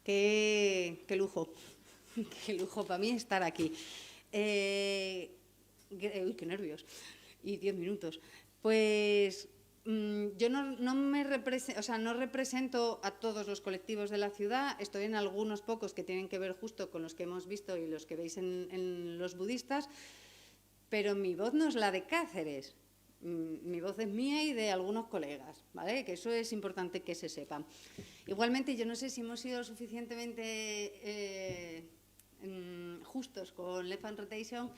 Qué lujo. Qué lujo para mí estar aquí. Uy, qué nervios. Y 10 minutos. Pues yo no represento a todos los colectivos de la ciudad. Estoy en algunos pocos que tienen que ver justo con los que hemos visto y los que veis en los budistas, pero mi voz no es la de Cáceres. Mi voz es mía y de algunos colegas, ¿vale? Que eso es importante que se sepa. Igualmente, yo no sé si hemos sido suficientemente justos con Left Hand Rotation,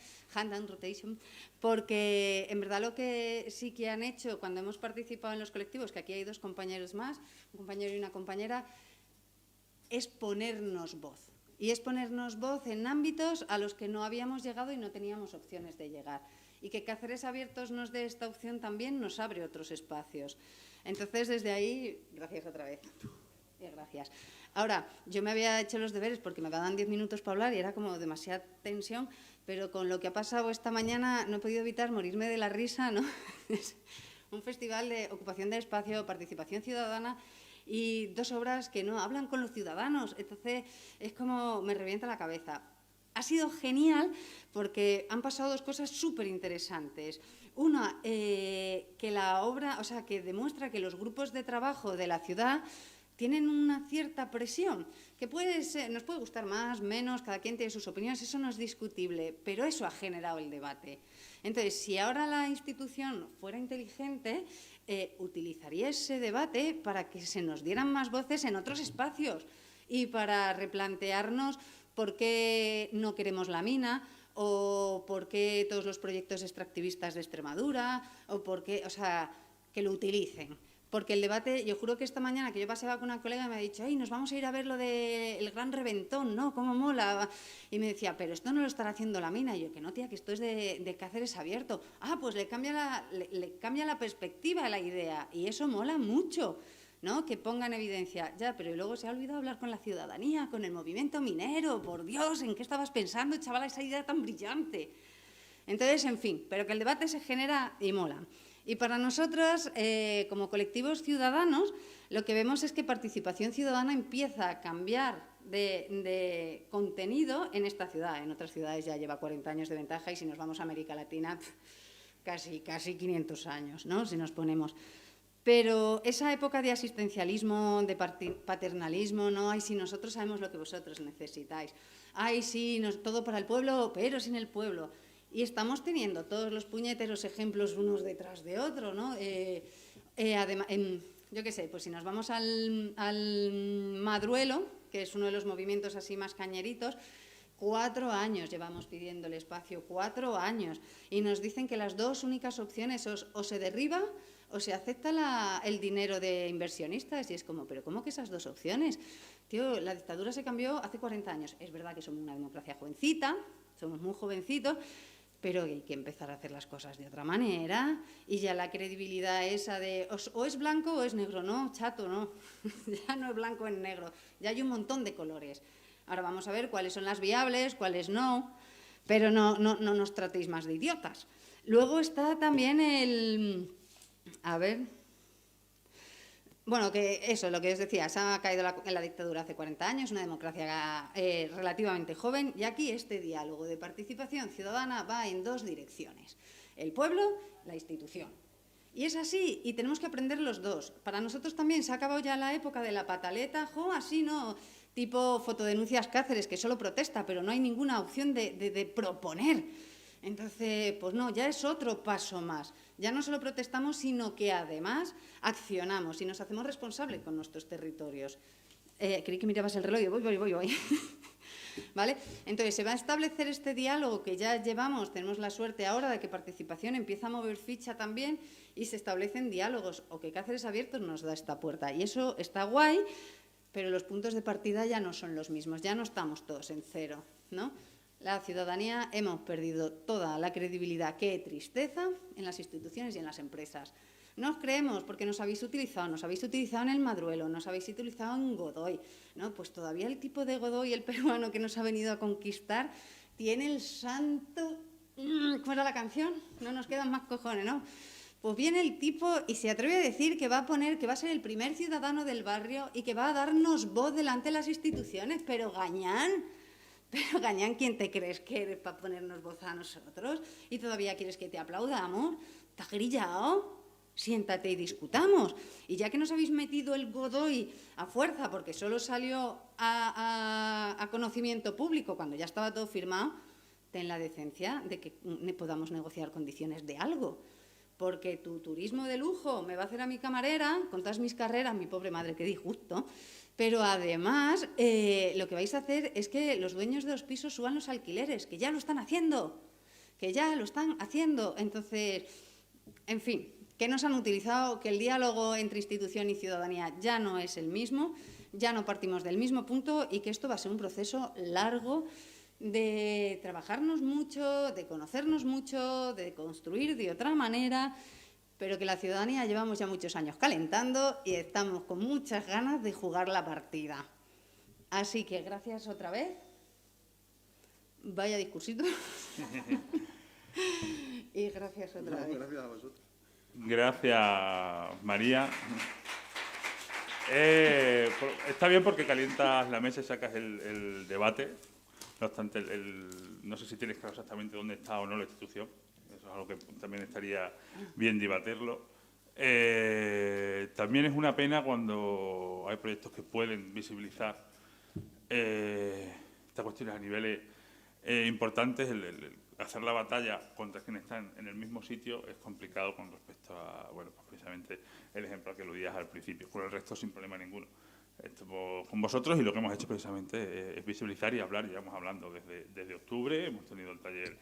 porque en verdad lo que sí que han hecho cuando hemos participado en los colectivos, que aquí hay 2 compañeros más, un compañero y una compañera, es ponernos voz. Y es ponernos voz en ámbitos a los que no habíamos llegado y no teníamos opciones de llegar. Y que Cáceres Abiertos nos dé esta opción también nos abre otros espacios. Entonces, desde ahí, gracias otra vez. Gracias. Ahora, yo me había hecho los deberes porque me quedaban 10 minutos para hablar y era como demasiada tensión, pero con lo que ha pasado esta mañana no he podido evitar morirme de la risa, ¿no? Es un festival de ocupación de espacio, participación ciudadana y 2 obras que no hablan con los ciudadanos. Entonces, es como me revienta la cabeza. Ha sido genial porque han pasado 2 cosas súper interesantes. Una, que la obra, o sea, que demuestra que los grupos de trabajo de la ciudad tienen una cierta presión, que nos puede gustar más, menos, cada quien tiene sus opiniones, eso no es discutible, pero eso ha generado el debate. Entonces, si ahora la institución fuera inteligente, utilizaría ese debate para que se nos dieran más voces en otros espacios y para replantearnos por qué no queremos la mina, o por qué todos los proyectos extractivistas de Extremadura, o por qué, o sea, que lo utilicen. Porque el debate, yo juro que esta mañana que yo paseaba con una colega me ha dicho, ¡ay, nos vamos a ir a ver lo del Gran Reventón, ¿no? ¿Cómo mola? Y me decía, pero esto no lo estará haciendo la mina. Y yo, que no, tía, que esto es de Cáceres Abierto. Ah, pues le cambia la perspectiva a la idea. Y eso mola mucho, ¿no? Que ponga en evidencia. Ya, pero luego se ha olvidado hablar con la ciudadanía, con el movimiento minero. Por Dios, ¿en qué estabas pensando, chavala, esa idea tan brillante? Entonces, en fin, pero que el debate se genera y mola. Y para nosotros, como colectivos ciudadanos, lo que vemos es que participación ciudadana empieza a cambiar de contenido en esta ciudad. En otras ciudades ya lleva 40 años de ventaja y si nos vamos a América Latina, casi 500 años, ¿no? Si nos ponemos. Pero esa época de asistencialismo, de paternalismo, ¿no? Ay, sí, nosotros sabemos lo que vosotros necesitáis. Ay, sí, todo para el pueblo, pero sin el pueblo. Y estamos teniendo todos los puñeteros ejemplos unos detrás de otro, ¿no? Además, yo qué sé, pues si nos vamos al Madruelo, que es uno de los movimientos así más cañeritos, 4 años llevamos pidiendo el espacio, 4 años. Y nos dicen que las 2 únicas opciones o se derriba o se acepta el dinero de inversionistas. Y es como, ¿pero cómo que esas 2 opciones? Tío, la dictadura se cambió hace 40 años. Es verdad que somos una democracia jovencita, somos muy jovencitos, pero hay que empezar a hacer las cosas de otra manera y ya la credibilidad esa de o es blanco o es negro, no, chato, no, ya no es blanco, es negro, ya hay un montón de colores. Ahora vamos a ver cuáles son las viables, cuáles no, pero no nos tratéis más de idiotas. Luego está también bueno, que eso, lo que os decía, se ha caído en la dictadura hace 40 años, una democracia relativamente joven, y aquí este diálogo de participación ciudadana va en dos direcciones: el pueblo, la institución. Y es así, y tenemos que aprender los dos. Para nosotros también se ha acabado ya la época de la pataleta, así no, tipo fotodenuncias Cáceres, que solo protesta, pero no hay ninguna opción de proponer. Entonces, pues no, ya es otro paso más. Ya no solo protestamos, sino que además accionamos y nos hacemos responsables con nuestros territorios. Creí que mirabas el reloj y voy. ¿Vale? Entonces, se va a establecer este diálogo que ya llevamos, tenemos la suerte ahora de que Participación empieza a mover ficha también y se establecen diálogos, o que Cáceres Abiertos nos da esta puerta. Y eso está guay, pero los puntos de partida ya no son los mismos, ya no estamos todos en cero, ¿no? La ciudadanía hemos perdido toda la credibilidad, qué tristeza, en las instituciones y en las empresas. No os creemos porque nos habéis utilizado en el Madruelo, nos habéis utilizado en Godoy, ¿no? Pues todavía el tipo de Godoy, el peruano que nos ha venido a conquistar, tiene el santo... ¿Cómo era la canción? No nos quedan más cojones, ¿no? Pues viene el tipo y se atreve a decir que va a ser el primer ciudadano del barrio y que va a darnos voz delante de las instituciones, pero Gañán, ¿quién te crees que eres para ponernos voz a nosotros? ¿Y todavía quieres que te aplaudamos? ¿Te has grillado? Siéntate y discutamos. Y ya que nos habéis metido el Godoy a fuerza, porque solo salió a conocimiento público cuando ya estaba todo firmado, ten la decencia de que podamos negociar condiciones de algo. Porque tu turismo de lujo me va a hacer a mi camarera, con todas mis carreras, mi pobre madre, qué disgusto. Pero además, lo que vais a hacer es que los dueños de los pisos suban los alquileres, que ya lo están haciendo. Entonces, en fin, que nos han utilizado, que el diálogo entre institución y ciudadanía ya no es el mismo, ya no partimos del mismo punto y que esto va a ser un proceso largo de trabajarnos mucho, de conocernos mucho, de construir de otra manera, pero que la ciudadanía llevamos ya muchos años calentando y estamos con muchas ganas de jugar la partida. Así que gracias otra vez. Vaya discursito. Y gracias otra vez. Gracias a vosotros. Gracias, María. Está bien porque calientas la mesa y sacas el debate. No obstante, no sé si tienes claro exactamente dónde está o no la institución. Eso es algo que también estaría bien debatirlo. También es una pena cuando hay proyectos que pueden visibilizar estas cuestiones a niveles importantes. El hacer la batalla contra quienes están en el mismo sitio es complicado con respecto a, bueno, pues precisamente el ejemplo al que aludías al principio. Con el resto sin problema ninguno. Estamos con vosotros y lo que hemos hecho precisamente es visibilizar y hablar. Llevamos hablando desde octubre, hemos tenido el taller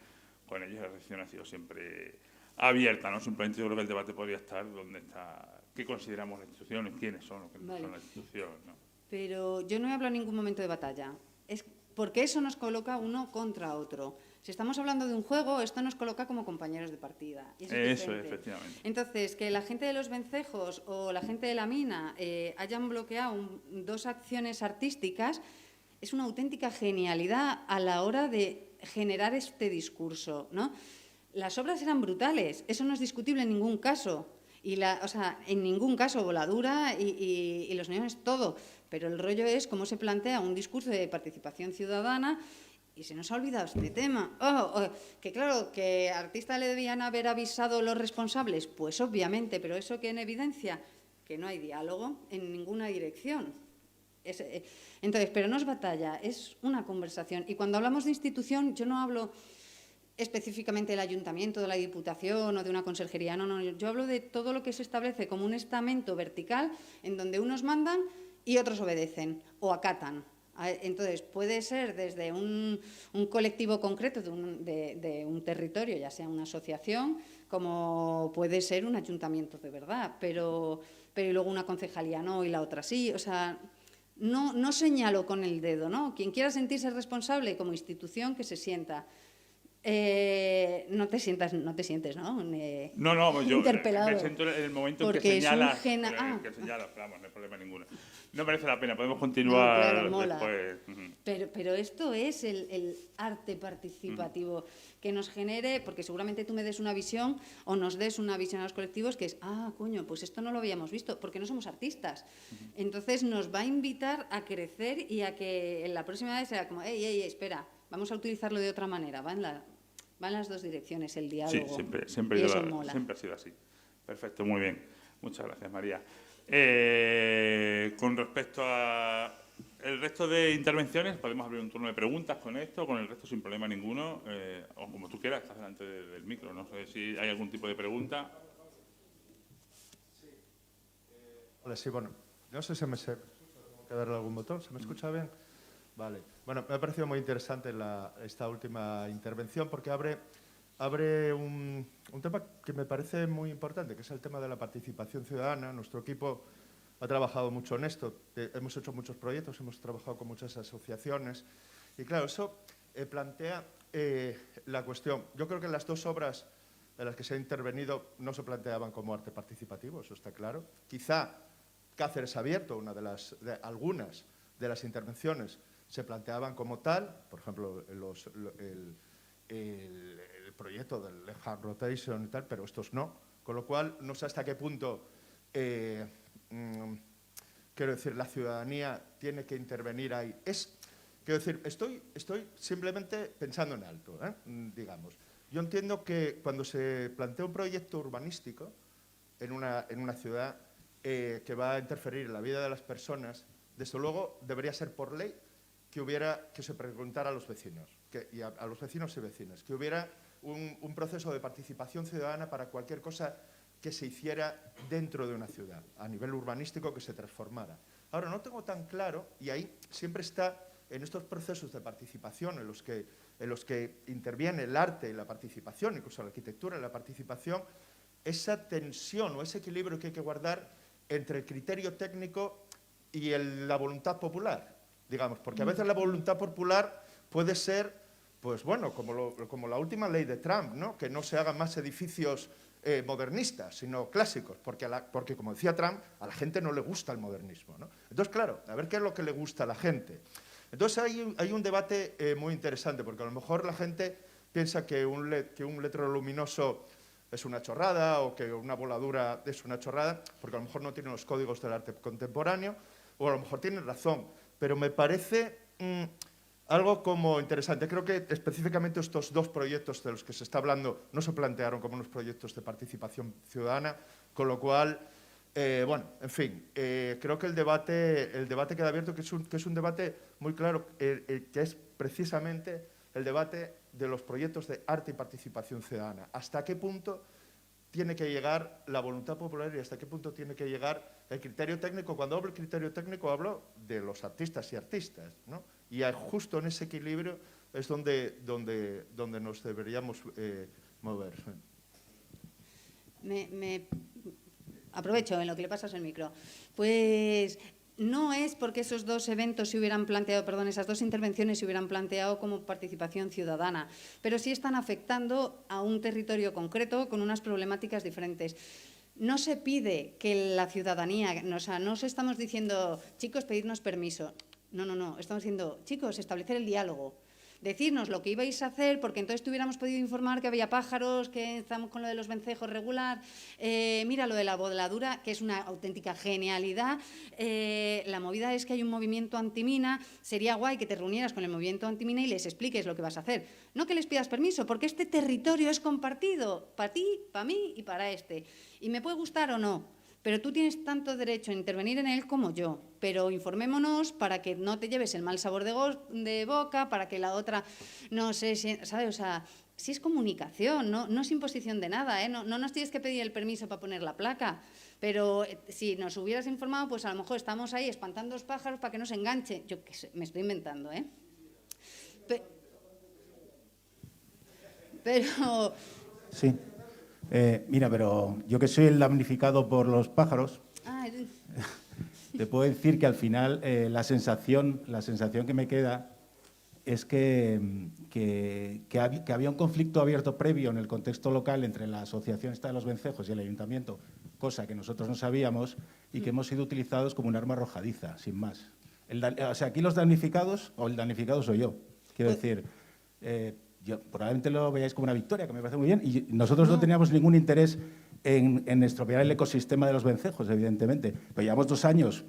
con ellos, la recepción ha sido siempre abierta, ¿no? Simplemente yo creo que el debate podría estar donde está, qué consideramos las instituciones, quiénes son o qué no son las instituciones, ¿no? Pero yo no he hablado en ningún momento de batalla. Es porque eso nos coloca uno contra otro. Si estamos hablando de un juego, esto nos coloca como compañeros de partida. Y eso es, efectivamente. Entonces, que la gente de los Vencejos o la gente de la mina hayan bloqueado dos acciones artísticas es una auténtica genialidad a la hora de generar este discurso, ¿no? Las obras eran brutales, eso no es discutible en ningún caso. En ningún caso, voladura y los neones, todo. Pero el rollo es cómo se plantea un discurso de participación ciudadana y se nos ha olvidado este tema. Que claro, que artistas le debían haber avisado los responsables, pues obviamente, pero eso que en evidencia que no hay diálogo en ninguna dirección. Entonces, pero no es batalla, es una conversación. Y cuando hablamos de institución, yo no hablo específicamente del ayuntamiento, de la diputación o de una conserjería, no, yo hablo de todo lo que se establece como un estamento vertical en donde unos mandan y otros obedecen o acatan. Entonces, puede ser desde un colectivo concreto de un territorio, ya sea una asociación, como puede ser un ayuntamiento de verdad, pero luego una concejalía no y la otra sí. O sea, no señalo con el dedo, ¿no? Quien quiera sentirse responsable como institución, que se sienta. No te sientes, ¿no? No, yo interpelado. me siento en el momento en que señalas, vamos, no hay problema ninguno. No merece la pena, podemos continuar claro, mola. después. Pero esto es el arte participativo, que nos genere, porque seguramente tú me des una visión o nos des una visión a los colectivos que es, coño, pues esto no lo habíamos visto, porque no somos artistas. Entonces nos va a invitar a crecer y a que en la próxima vez sea como, espera, vamos a utilizarlo de otra manera, va en las dos direcciones el diálogo. Sí, siempre y eso mola. Siempre ha sido así. Perfecto, muy bien. Muchas gracias, María. Con respecto a el resto de intervenciones, podemos abrir un turno de preguntas con esto, con el resto sin problema ninguno, o como tú quieras, estás delante del micro, no sé si hay algún tipo de pregunta. Hola, sí, bueno, no sé si tengo que darle algún botón, ¿se me escucha bien? Vale. Bueno, me ha parecido muy interesante esta última intervención porque abre un tema que me parece muy importante, que es el tema de la participación ciudadana. Nuestro equipo ha trabajado mucho en esto, hemos hecho muchos proyectos, hemos trabajado con muchas asociaciones y claro, eso plantea la cuestión. Yo creo que las dos obras en las que se ha intervenido no se planteaban como arte participativo, eso está claro. Quizá Cáceres Abierto, algunas de las intervenciones se planteaban como tal, por ejemplo, el proyecto del Left Hand Rotation y tal, pero estos no. Con lo cual, no sé hasta qué punto, quiero decir, la ciudadanía tiene que intervenir ahí. Quiero decir, estoy simplemente pensando en alto, digamos. Yo entiendo que cuando se plantea un proyecto urbanístico en una ciudad que va a interferir en la vida de las personas, desde luego debería ser por ley que se preguntara a los vecinos, y a los vecinos y vecinas, que hubiera un proceso de participación ciudadana para cualquier cosa que se hiciera dentro de una ciudad, a nivel urbanístico, que se transformara. Ahora, no tengo tan claro, y ahí siempre está en estos procesos de participación en los que interviene el arte y la participación, incluso la arquitectura y la participación, esa tensión o ese equilibrio que hay que guardar entre el criterio técnico y la voluntad popular, digamos, porque a veces la voluntad popular puede ser, pues bueno, como la última ley de Trump, ¿no? Que no se hagan más edificios modernistas, sino clásicos, porque, como decía Trump, a la gente no le gusta el modernismo, ¿no? Entonces, claro, a ver qué es lo que le gusta a la gente. Entonces hay un debate muy interesante, porque a lo mejor la gente piensa que un letrero luminoso es una chorrada o que una voladura es una chorrada, porque a lo mejor no tiene los códigos del arte contemporáneo, o a lo mejor tienen razón, pero me parece algo como interesante. Creo que específicamente estos dos proyectos de los que se está hablando no se plantearon como unos proyectos de participación ciudadana, con lo cual, bueno, en fin, creo que el debate queda abierto, que es un debate muy claro, que es precisamente el debate de los proyectos de arte y participación ciudadana. ¿Hasta qué punto tiene que llegar la voluntad popular y hasta qué punto tiene que llegar el criterio técnico? Cuando hablo del criterio técnico hablo de los artistas y artistas, ¿no? Y justo en ese equilibrio es donde nos deberíamos mover. Aprovecho en lo que le pasas el micro. Pues no es porque esos dos eventos se hubieran planteado, esas dos intervenciones se hubieran planteado como participación ciudadana, pero sí están afectando a un territorio concreto con unas problemáticas diferentes. No se pide que la ciudadanía, o sea, no estamos diciendo, chicos, pedidnos permiso. No, estamos diciendo, chicos, establecer el diálogo. Decirnos lo que ibais a hacer, porque entonces tuviéramos podido informar que había pájaros, que estamos con lo de los vencejos regular, mira lo de la voladura, que es una auténtica genialidad, la movida es que hay un movimiento antimina, sería guay que te reunieras con el movimiento antimina y les expliques lo que vas a hacer. No que les pidas permiso, porque este territorio es compartido, para ti, para mí y para este. Y me puede gustar o no, pero tú tienes tanto derecho a intervenir en él como yo. Pero informémonos para que no te lleves el mal sabor de boca, para que la otra no sé, ¿sabes? O sea, si es comunicación, no es imposición de nada, ¿eh? No nos tienes que pedir el permiso para poner la placa. Pero si nos hubieras informado, pues a lo mejor estamos ahí espantando los pájaros para que no se enganche. Yo qué sé, me estoy inventando, ¿eh? Pero... Sí. Mira, pero yo que soy el damnificado por los pájaros, te puedo decir que al final la sensación que me queda es que había un conflicto abierto previo en el contexto local entre la asociación esta de los vencejos y el ayuntamiento cosa que nosotros no sabíamos y que hemos sido utilizados como un arma arrojadiza, sin más. O sea, aquí los damnificados, o el damnificado soy yo, quiero decir, yo probablemente lo veáis como una victoria, que me parece muy bien, y nosotros no teníamos ningún interés en estropear el ecosistema de los vencejos, evidentemente. Pero llevamos 2 años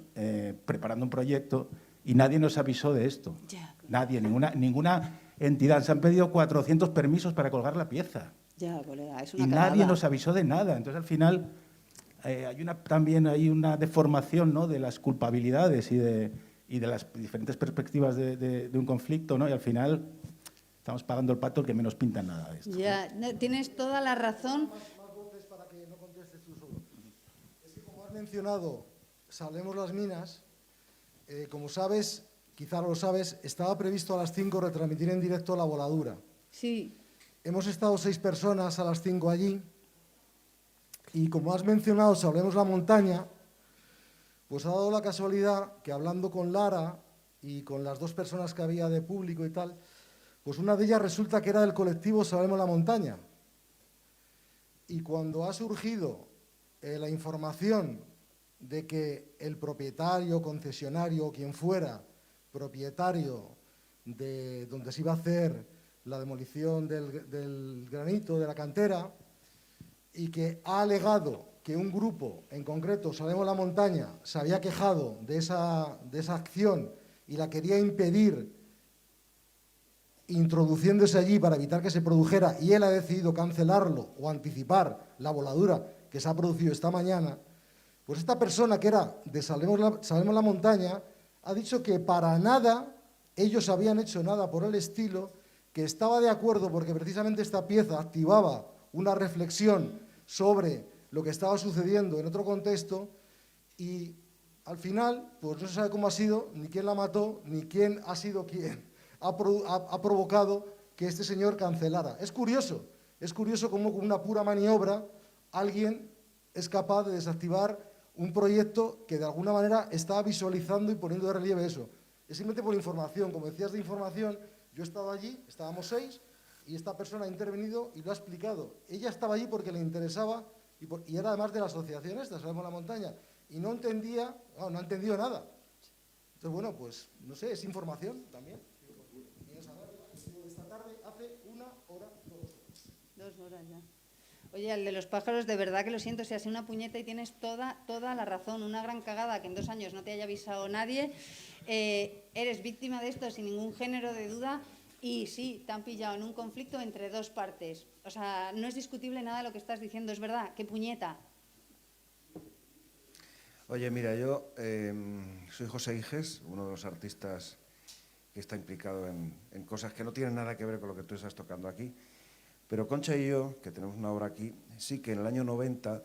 preparando un proyecto y nadie nos avisó de esto. Ya. Nadie, ninguna entidad. Se han pedido 400 permisos para colgar la pieza. Ya, colega, es una Y cagada. nadie nos avisó de nada. Entonces, al final, también hay una deformación, ¿no?, de las culpabilidades y de las diferentes perspectivas de un conflicto, ¿no? Y al final estamos pagando el pato el que menos pinta nada de esto. Ya, no, tienes toda la razón. Más voces para que no contestes tú solo. Es que, como has mencionado, Salvemos las Minas, como sabes, quizá lo sabes, estaba previsto a las 5 retransmitir en directo La Voladura. Sí. Hemos estado 6 personas a las 5 allí y, como has mencionado, Salvemos la Montaña, pues ha dado la casualidad que, hablando con Lara y con las 2 personas que había de público y tal, pues una de ellas resulta que era del colectivo Salvemos la Montaña. Y cuando ha surgido la información de que el propietario, concesionario, quien fuera propietario de donde se iba a hacer la demolición del granito, de la cantera, y que ha alegado que un grupo, en concreto Salvemos la Montaña, se había quejado de esa acción y la quería impedir introduciéndose allí para evitar que se produjera, y él ha decidido cancelarlo o anticipar la voladura que se ha producido esta mañana, pues esta persona, que era de Salvemos la Montaña, ha dicho que para nada ellos habían hecho nada por el estilo, que estaba de acuerdo porque precisamente esta pieza activaba una reflexión sobre lo que estaba sucediendo en otro contexto, y al final pues no se sabe cómo ha sido, ni quién la mató, ni quién ha sido quien ha provocado que este señor cancelara. Es curioso cómo con una pura maniobra alguien es capaz de desactivar un proyecto que de alguna manera estaba visualizando y poniendo de relieve eso. Es simplemente por información, como decías de información, yo he estado allí, estábamos 6, y esta persona ha intervenido y lo ha explicado. Ella estaba allí porque le interesaba y era además de la asociación esta, Salvemos la Montaña, y no entendía, no ha entendido nada. Entonces, bueno, pues no sé, es información también. Esta tarde hace 1 hora, 2 horas. 2 horas ya. Oye, el de los pájaros, de verdad que lo siento, se hace una puñeta y tienes toda la razón. Una gran cagada que en 2 años no te haya avisado nadie. Eres víctima de esto sin ningún género de duda. Y sí, te han pillado en un conflicto entre 2 partes. O sea, no es discutible nada de lo que estás diciendo, es verdad. ¡Qué puñeta! Oye, mira, yo soy José Iges, uno de los artistas que está implicado en cosas que no tienen nada que ver con lo que tú estás tocando aquí. Pero Concha y yo, que tenemos una obra aquí, sí que en el año 90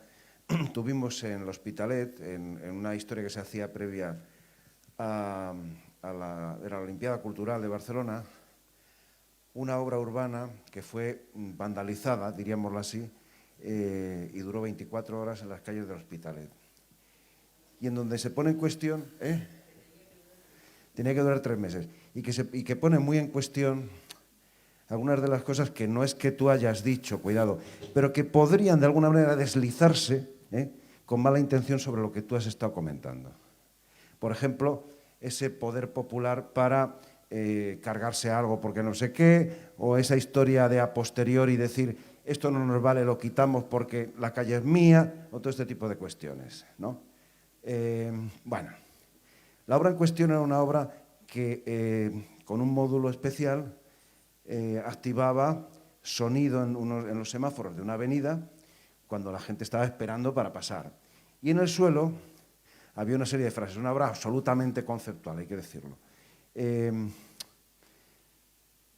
tuvimos en el Hospitalet, en una historia que se hacía previa a la Olimpiada Cultural de Barcelona, una obra urbana que fue vandalizada, diríamoslo así, y duró 24 horas en las calles del Hospitalet. Y en donde se pone en cuestión, tenía que durar 3 meses, y que pone muy en cuestión algunas de las cosas que no es que tú hayas dicho, cuidado, pero que podrían de alguna manera deslizarse con mala intención sobre lo que tú has estado comentando. Por ejemplo, ese poder popular para cargarse algo porque no sé qué, o esa historia de a posteriori decir esto no nos vale, lo quitamos porque la calle es mía, o todo este tipo de cuestiones, ¿no? Bueno, la obra en cuestión era una obra que con un módulo especial activaba sonido en los semáforos de una avenida cuando la gente estaba esperando para pasar. Y en el suelo había una serie de frases, una obra absolutamente conceptual, hay que decirlo.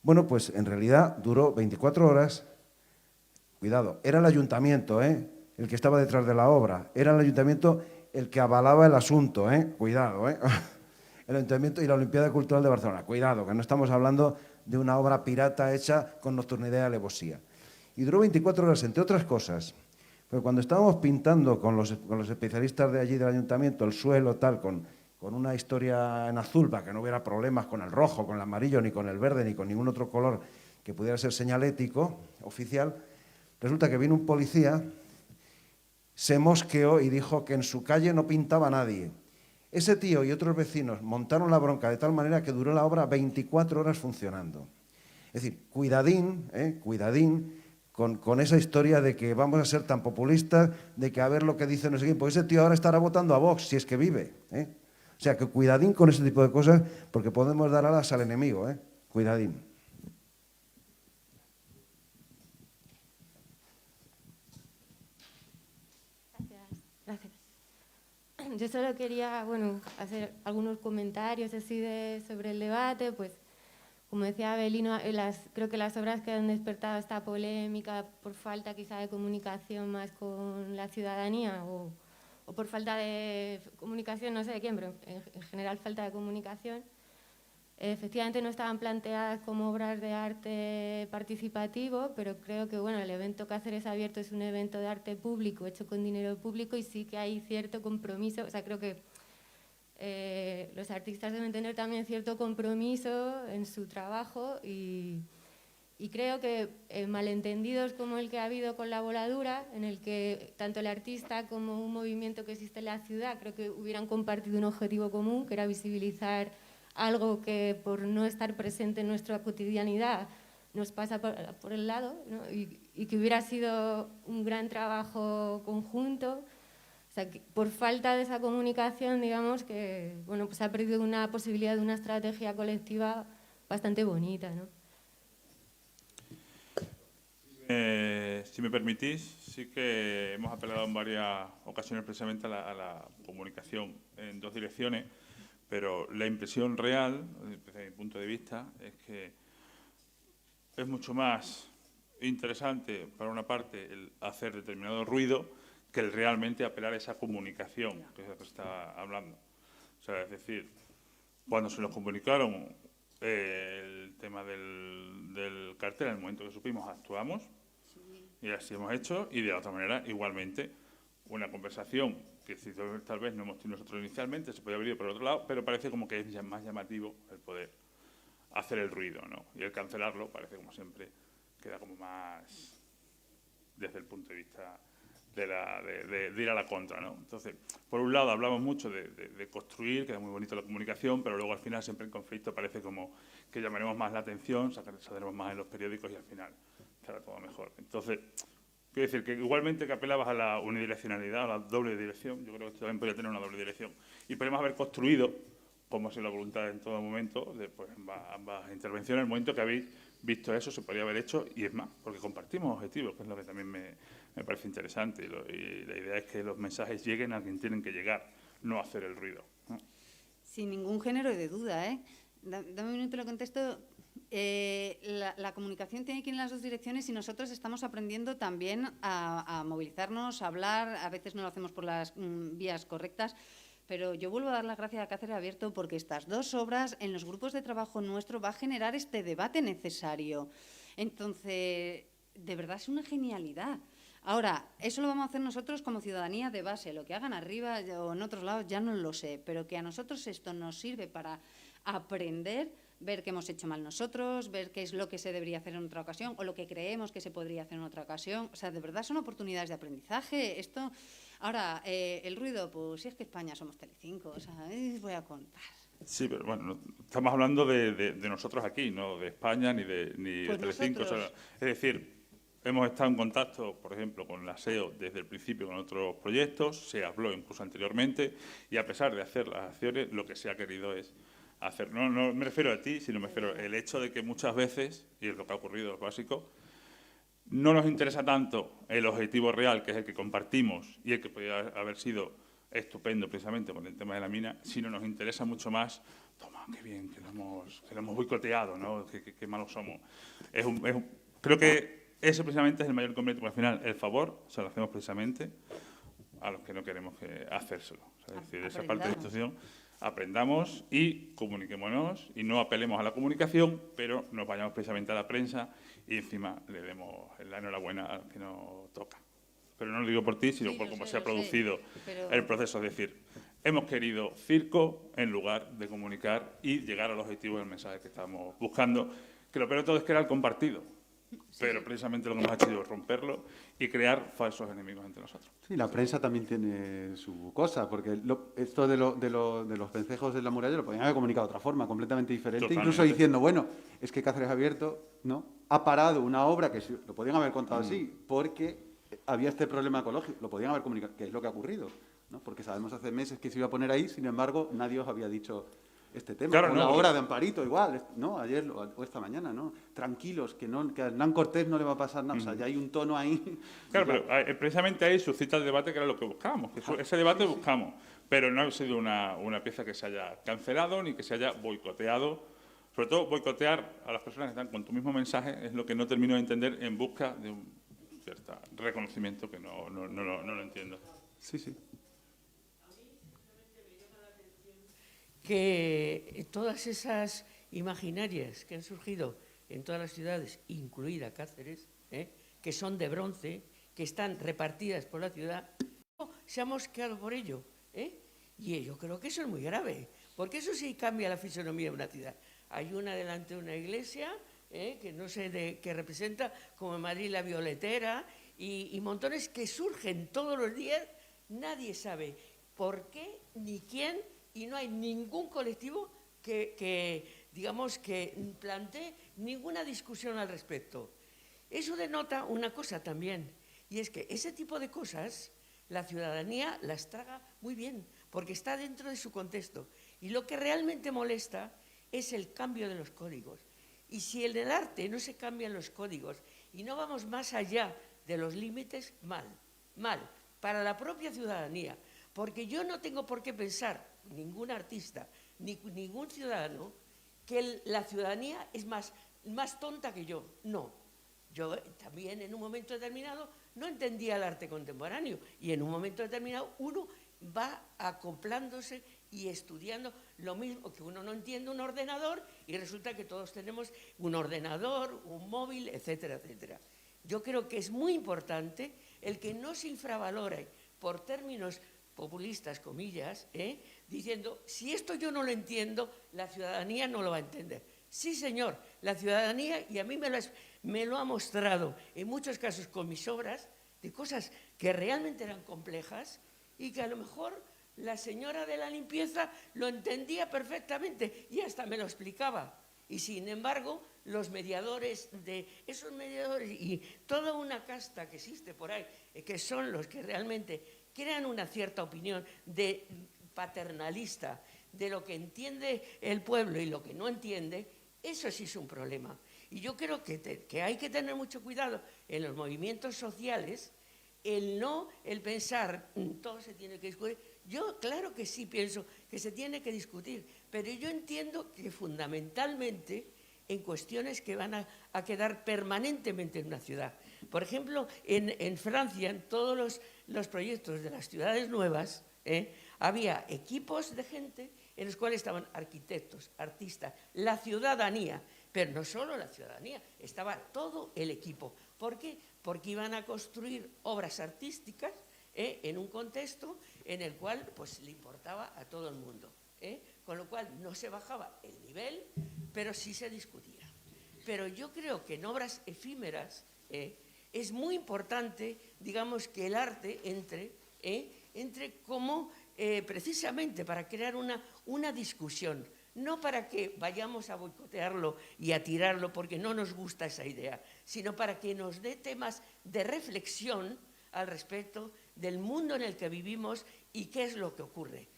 Bueno, pues en realidad duró 24 horas. Cuidado, era el ayuntamiento el que estaba detrás de la obra, era el ayuntamiento el que avalaba el asunto, cuidado, el ayuntamiento y la Olimpiada Cultural de Barcelona, cuidado, que no estamos hablando de una obra pirata hecha con nocturnidad y alevosía. Y duró 24 horas, entre otras cosas, pero cuando estábamos pintando con los especialistas de allí del ayuntamiento el suelo tal, con una historia en azul para que no hubiera problemas con el rojo, con el amarillo, ni con el verde, ni con ningún otro color que pudiera ser señalético, oficial, resulta que vino un policía, se mosqueó y dijo que en su calle no pintaba nadie. Ese tío y otros vecinos montaron la bronca de tal manera que duró la obra 24 horas funcionando. Es decir, cuidadín, cuidadín con esa historia de que vamos a ser tan populistas, de que a ver lo que dice no sé quién, porque ese tío ahora estará votando a Vox, si es que vive. O sea, que cuidadín con ese tipo de cosas, porque podemos dar alas al enemigo. Cuidadín. Gracias. Yo solo quería, bueno, hacer algunos comentarios así sobre el debate, pues como decía Abelino, creo que las obras que han despertado esta polémica por falta quizá de comunicación más con la ciudadanía o por falta de comunicación, no sé de quién, pero en general falta de comunicación, efectivamente no estaban planteadas como obras de arte participativo, pero creo que bueno, el evento Cáceres Abierto es un evento de arte público hecho con dinero público y sí que hay cierto compromiso, o sea, creo que los artistas deben tener también cierto compromiso en su trabajo y creo que malentendidos como el que ha habido con la voladura, en el que tanto el artista como un movimiento que existe en la ciudad creo que hubieran compartido un objetivo común, que era visibilizar algo que por no estar presente en nuestra cotidianidad nos pasa por el lado, ¿no? y que hubiera sido un gran trabajo conjunto. O sea, que por falta de esa comunicación, digamos que bueno, pues se ha perdido una posibilidad de una estrategia colectiva bastante bonita, ¿no? Si me permitís, sí que hemos apelado en varias ocasiones precisamente a la comunicación en dos direcciones, pero la impresión real, desde mi punto de vista, es que es mucho más interesante, para una parte, el hacer determinado ruido que el realmente apelar a esa comunicación, que es lo que está hablando. O sea, es decir, cuando se nos comunicaron el tema del cartel, en el momento que supimos, actuamos, y así hemos hecho, y de la otra manera, igualmente, una conversación que tal vez no hemos tenido nosotros inicialmente, se podía abrir por otro lado, pero parece como que es más llamativo el poder hacer el ruido, ¿no? Y el cancelarlo parece, como siempre, queda como más desde el punto de vista de ir a la contra, ¿no? Entonces, por un lado hablamos mucho de construir, que es muy bonito la comunicación, pero luego al final siempre el conflicto parece como que llamaremos más la atención, saldremos más en los periódicos y al final estará todo mejor. Entonces, quiero decir que igualmente que apelabas a la unidireccionalidad, a la doble dirección, yo creo que esto también podría tener una doble dirección. Y podemos haber construido, como ha sido la voluntad en todo momento, de pues, ambas intervenciones, en el momento que habéis visto eso, se podría haber hecho, y es más, porque compartimos objetivos, que es lo que también me parece interesante. Y la idea es que los mensajes lleguen a quien tienen que llegar, no hacer el ruido, ¿no? Sin ningún género de duda, ¿eh? Dame un minuto, lo contesto. La comunicación tiene que ir en las dos direcciones y nosotros estamos aprendiendo también a movilizarnos, a hablar. A veces no lo hacemos por las vías correctas, pero yo vuelvo a dar las gracias a Cáceres Abierto porque estas dos obras en los grupos de trabajo nuestro va a generar este debate necesario. Entonces, de verdad es una genialidad. Ahora, eso lo vamos a hacer nosotros como ciudadanía de base. Lo que hagan arriba o en otros lados ya no lo sé, pero que a nosotros esto nos sirve para aprender, ver qué hemos hecho mal nosotros, ver qué es lo que se debería hacer en otra ocasión o lo que creemos que se podría hacer en otra ocasión. O sea, de verdad son oportunidades de aprendizaje. Esto, ahora, el ruido, pues si es que España somos Telecinco, o sea, voy a contar. Sí, pero bueno, estamos hablando de nosotros aquí, no de España ni de Pues Telecinco. O sea, es decir, hemos estado en contacto, por ejemplo, con la SEO desde el principio con otros proyectos, se habló incluso anteriormente, y a pesar de hacer las acciones, lo que se ha querido es hacer. No me refiero a ti, sino me refiero al hecho de que muchas veces, y es lo que ha ocurrido, es básico, no nos interesa tanto el objetivo real, que es el que compartimos y el que podría haber sido estupendo precisamente con el tema de la mina, sino nos interesa mucho más, toma, qué bien, que lo hemos boicoteado, ¿no? Qué malos somos. Creo que ese precisamente es el mayor inconveniente, porque al final el favor se lo hacemos precisamente a los que no queremos hacérselo. O sea, es decir, esa parte de la institución, aprendamos y comuniquémonos y no apelemos a la comunicación, pero nos vayamos precisamente a la prensa y encima le demos la enhorabuena al que nos toca. Pero no lo digo por ti, sino por cómo se ha producido el proceso. Es decir, hemos querido circo en lugar de comunicar y llegar al objetivo del mensaje que estamos buscando, que lo peor de todo es que era el compartido. Pero precisamente lo que hemos hecho es romperlo y crear falsos enemigos entre nosotros. Sí, la prensa también tiene su cosa, porque esto de los vencejos de la muralla lo podían haber comunicado de otra forma, completamente diferente. Totalmente. Incluso diciendo, bueno, es que Cáceres Abierto, ¿no?, ha parado una obra que lo podían haber contado así, porque había este problema ecológico. Lo podían haber comunicado, que es lo que ha ocurrido, ¿no? Porque sabemos hace meses que se iba a poner ahí, sin embargo, nadie os había dicho este tema. Claro, la no, obra de Amparito, igual, ¿no? Ayer o esta mañana, ¿no? Tranquilos, que a Hernán Cortés no le va a pasar nada. O sea, ya hay un tono ahí. Claro, pero precisamente ahí suscita el debate, que era lo que buscábamos. Ese debate buscamos. Pero no ha sido una pieza que se haya cancelado ni que se haya boicoteado. Sobre todo, boicotear a las personas que están con tu mismo mensaje es lo que no termino de entender en busca de un cierto reconocimiento que no lo entiendo. Sí, sí. Que todas esas imaginarias que han surgido en todas las ciudades, incluida Cáceres, que son de bronce, que están repartidas por la ciudad, se ha mosqueado por ello. Y yo creo que eso es muy grave, porque eso sí cambia la fisonomía de una ciudad. Hay una delante de una iglesia, que no sé qué representa, como en Madrid la Violetera, y montones que surgen todos los días, nadie sabe por qué ni quién, y no hay ningún colectivo que digamos, que plantee ninguna discusión al respecto. Eso denota una cosa también, y es que ese tipo de cosas la ciudadanía las traga muy bien, porque está dentro de su contexto. Y lo que realmente molesta es el cambio de los códigos. Y si en el arte no se cambian los códigos y no vamos más allá de los límites, mal, para la propia ciudadanía. Porque yo no tengo por qué pensar, ningún artista, ni ningún ciudadano, que la ciudadanía es más tonta que yo. No. Yo también en un momento determinado no entendía el arte contemporáneo y en un momento determinado uno va acoplándose y estudiando lo mismo que uno no entiende un ordenador y resulta que todos tenemos un ordenador, un móvil, etcétera, etcétera. Yo creo que es muy importante el que no se infravalore por términos populistas, comillas, diciendo, si esto yo no lo entiendo, la ciudadanía no lo va a entender. Sí, señor, la ciudadanía, y a mí me lo ha mostrado en muchos casos con mis obras, de cosas que realmente eran complejas y que a lo mejor la señora de la limpieza lo entendía perfectamente y hasta me lo explicaba. Y sin embargo, los mediadores esos mediadores y toda una casta que existe por ahí, que son los que realmente crean una cierta opinión de paternalista de lo que entiende el pueblo y lo que no entiende, eso sí es un problema. Y yo creo que hay que tener mucho cuidado en los movimientos sociales, el pensar, todo se tiene que discutir. Yo claro que sí pienso que se tiene que discutir, pero yo entiendo que fundamentalmente en cuestiones que van a quedar permanentemente en una ciudad. Por ejemplo, en Francia, en todos los proyectos de las ciudades nuevas, había equipos de gente en los cuales estaban arquitectos, artistas, la ciudadanía, pero no solo la ciudadanía, estaba todo el equipo. ¿Por qué? Porque iban a construir obras artísticas en un contexto en el cual pues, le importaba a todo el mundo. Con lo cual no se bajaba el nivel, pero sí se discutía. Pero yo creo que en obras efímeras es muy importante, digamos, que el arte entre como precisamente para crear una discusión, no para que vayamos a boicotearlo y a tirarlo porque no nos gusta esa idea, sino para que nos dé temas de reflexión al respecto del mundo en el que vivimos y qué es lo que ocurre.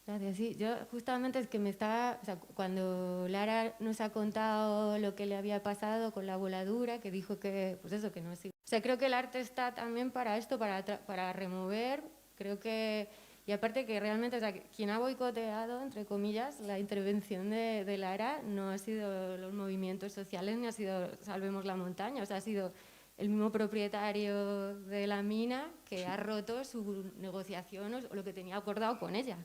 Gracias, sí. Yo justamente es que cuando Lara nos ha contado lo que le había pasado con la voladura, que dijo que, pues eso, que no es... O sea, creo que el arte está también para esto, para remover, creo que... Y aparte que realmente, o sea, quien ha boicoteado, entre comillas, la intervención de Lara no ha sido los movimientos sociales ni ha sido Salvemos la Montaña, o sea, ha sido el mismo propietario de la mina que ha roto su negociación o lo que tenía acordado con ella.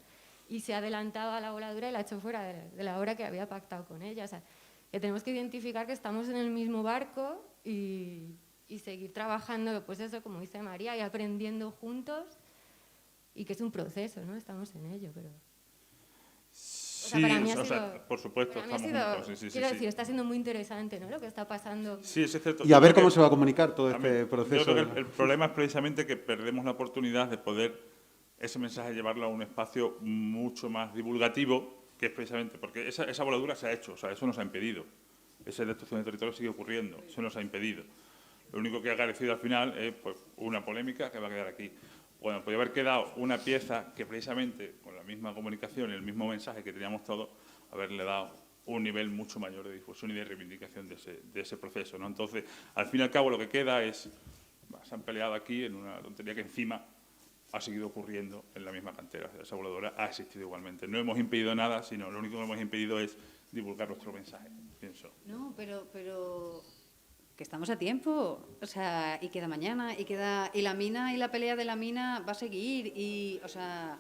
Y se ha adelantado a la voladura y la ha hecho fuera de la hora que había pactado con ella. O sea, que tenemos que identificar que estamos en el mismo barco y seguir trabajando, pues eso, como dice María, y aprendiendo juntos y que es un proceso, ¿no? Estamos en ello, pero... Sí, para mí ha sido, por supuesto, para mí ha estamos sido, juntos. quiero decir, está siendo muy interesante, ¿no? Lo que está pasando. Sí, es cierto. Y a ver cómo se va a comunicar todo este proceso. Yo creo que el problema es precisamente que perdemos la oportunidad de poder ese mensaje llevarlo a un espacio mucho más divulgativo, que es precisamente porque esa voladura se ha hecho, o sea, eso nos ha impedido. Esa destrucción de territorio sigue ocurriendo, eso nos ha impedido. Lo único que ha carecido al final es pues, una polémica que va a quedar aquí. Bueno, podría haber quedado una pieza que precisamente con la misma comunicación y el mismo mensaje que teníamos todos, haberle dado un nivel mucho mayor de difusión y de reivindicación de ese proceso, ¿no? Entonces, al fin y al cabo, lo que queda es, se han peleado aquí en una tontería que encima ha seguido ocurriendo en la misma cantera. Esa voladora ha existido igualmente. No hemos impedido nada, sino lo único que hemos impedido es divulgar nuestro mensaje, pienso. No, pero que estamos a tiempo, o sea, y queda mañana, y la mina y la pelea de la mina va a seguir, y, o sea,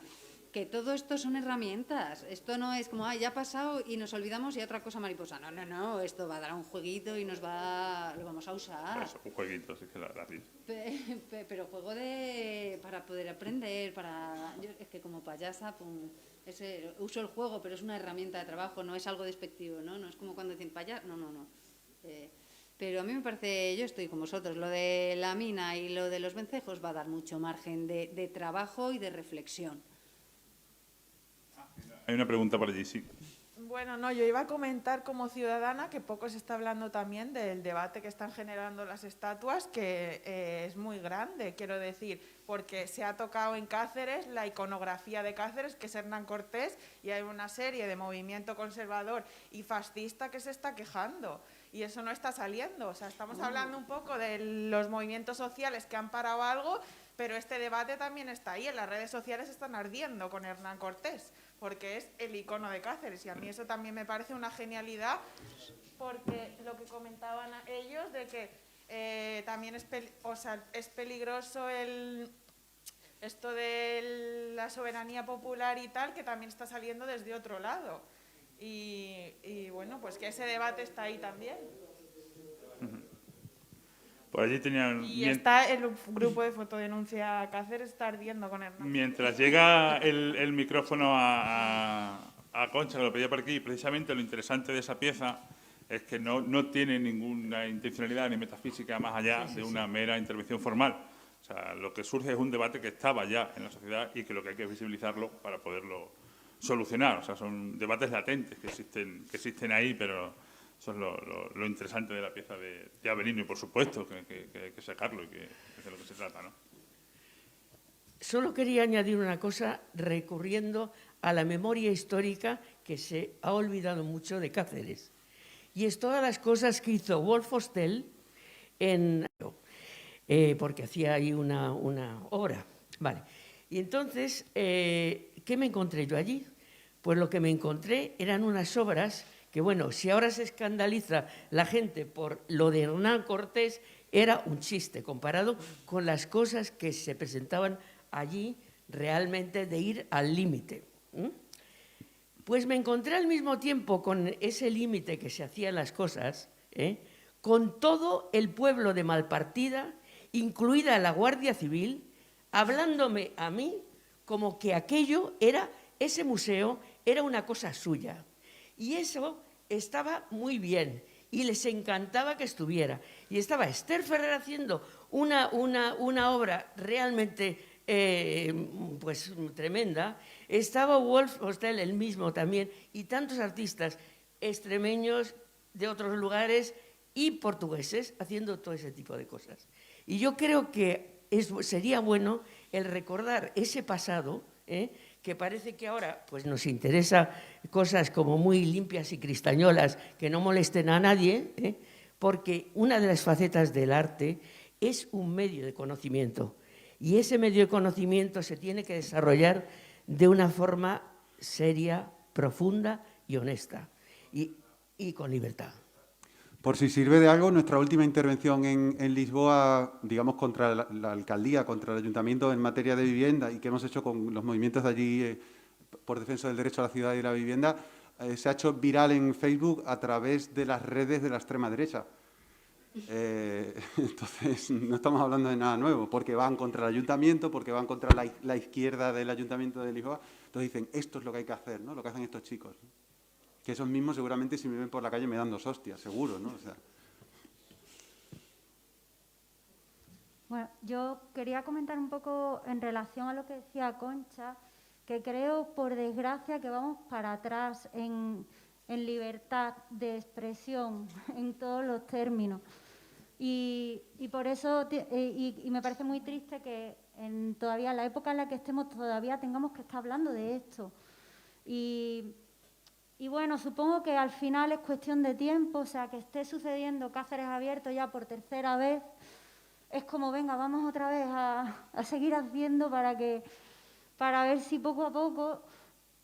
que todo esto son herramientas. Esto no es como, ya ha pasado y nos olvidamos y otra cosa mariposa. No, esto va a dar un jueguito y lo vamos a usar. Eso, un jueguito, sí que la dice. Pero juego para poder aprender, yo, es que como payasa, uso el juego, pero es una herramienta de trabajo, no es algo despectivo, ¿no? No es como cuando dicen payasa, no. Pero a mí me parece, yo estoy con vosotros, lo de la mina y lo de los vencejos va a dar mucho margen de trabajo y de reflexión. Hay una pregunta por allí, sí. Bueno, no, yo iba a comentar como ciudadana que poco se está hablando también del debate que están generando las estatuas, que es muy grande, quiero decir, porque se ha tocado en Cáceres la iconografía de Cáceres, que es Hernán Cortés, y hay una serie de movimiento conservador y fascista que se está quejando. Y eso no está saliendo. O sea, estamos hablando un poco de los movimientos sociales que han parado algo, pero este debate también está ahí. En las redes sociales están ardiendo con Hernán Cortés, porque es el icono de Cáceres. Y a mí eso también me parece una genialidad, porque lo que comentaban ellos de que también es peligroso esto de la soberanía popular y tal, que también está saliendo desde otro lado. Y bueno, pues que ese debate está ahí también. Por allí tenían... Y está el grupo de fotodenuncia Cáceres está ardiendo con Hernán. Mientras llega el micrófono a Concha, que lo pedía por aquí, precisamente lo interesante de esa pieza es que no tiene ninguna intencionalidad ni metafísica más allá de una mera intervención formal. O sea, lo que surge es un debate que estaba ya en la sociedad y que lo que hay que visibilizarlo para poderlo solucionar. O sea, son debates latentes que existen ahí, pero eso es lo interesante de la pieza de Avelino y, por supuesto, que hay que sacarlo y que es de lo que se trata, ¿no? Solo quería añadir una cosa recurriendo a la memoria histórica que se ha olvidado mucho de Cáceres. Y es todas las cosas que hizo Wolf Hostel porque hacía ahí una obra. Vale. Y entonces, ¿qué me encontré yo allí? Pues lo que me encontré eran unas obras que, bueno, si ahora se escandaliza la gente por lo de Hernán Cortés, era un chiste comparado con las cosas que se presentaban allí realmente de ir al límite. Pues me encontré al mismo tiempo con ese límite que se hacían las cosas, con todo el pueblo de Malpartida, incluida la Guardia Civil, hablándome a mí como que ese museo era una cosa suya. Y eso estaba muy bien y les encantaba que estuviera. Y estaba Esther Ferrer haciendo una obra realmente pues tremenda. Estaba Wolf Hostel, el mismo también, y tantos artistas extremeños de otros lugares y portugueses haciendo todo ese tipo de cosas. Y yo creo que sería bueno el recordar ese pasado, que parece que ahora pues, nos interesa cosas como muy limpias y cristañolas que no molesten a nadie, porque una de las facetas del arte es un medio de conocimiento. Y ese medio de conocimiento se tiene que desarrollar de una forma seria, profunda y honesta, y con libertad. Por si sirve de algo, nuestra última intervención en Lisboa, digamos, contra la alcaldía, contra el ayuntamiento en materia de vivienda y que hemos hecho con los movimientos de allí por defensa del derecho a la ciudad y la vivienda, se ha hecho viral en Facebook a través de las redes de la extrema derecha. Entonces, no estamos hablando de nada nuevo, porque van contra el ayuntamiento, porque van contra la izquierda del ayuntamiento de Lisboa. Entonces dicen, esto es lo que hay que hacer, ¿no? Lo que hacen estos chicos, ¿no? Que esos mismos seguramente si me ven por la calle me dan 2 hostias, seguro, ¿no? O sea. Bueno, yo quería comentar un poco en relación a lo que decía Concha, que creo, por desgracia, que vamos para atrás en libertad de expresión, en todos los términos. Y por eso, y me parece muy triste que todavía en la época en la que estemos todavía tengamos que estar hablando de esto. Y bueno, supongo que al final es cuestión de tiempo, o sea, que esté sucediendo Cáceres abierto ya por 3ª vez, es como, venga, vamos otra vez a seguir haciendo para ver si poco a poco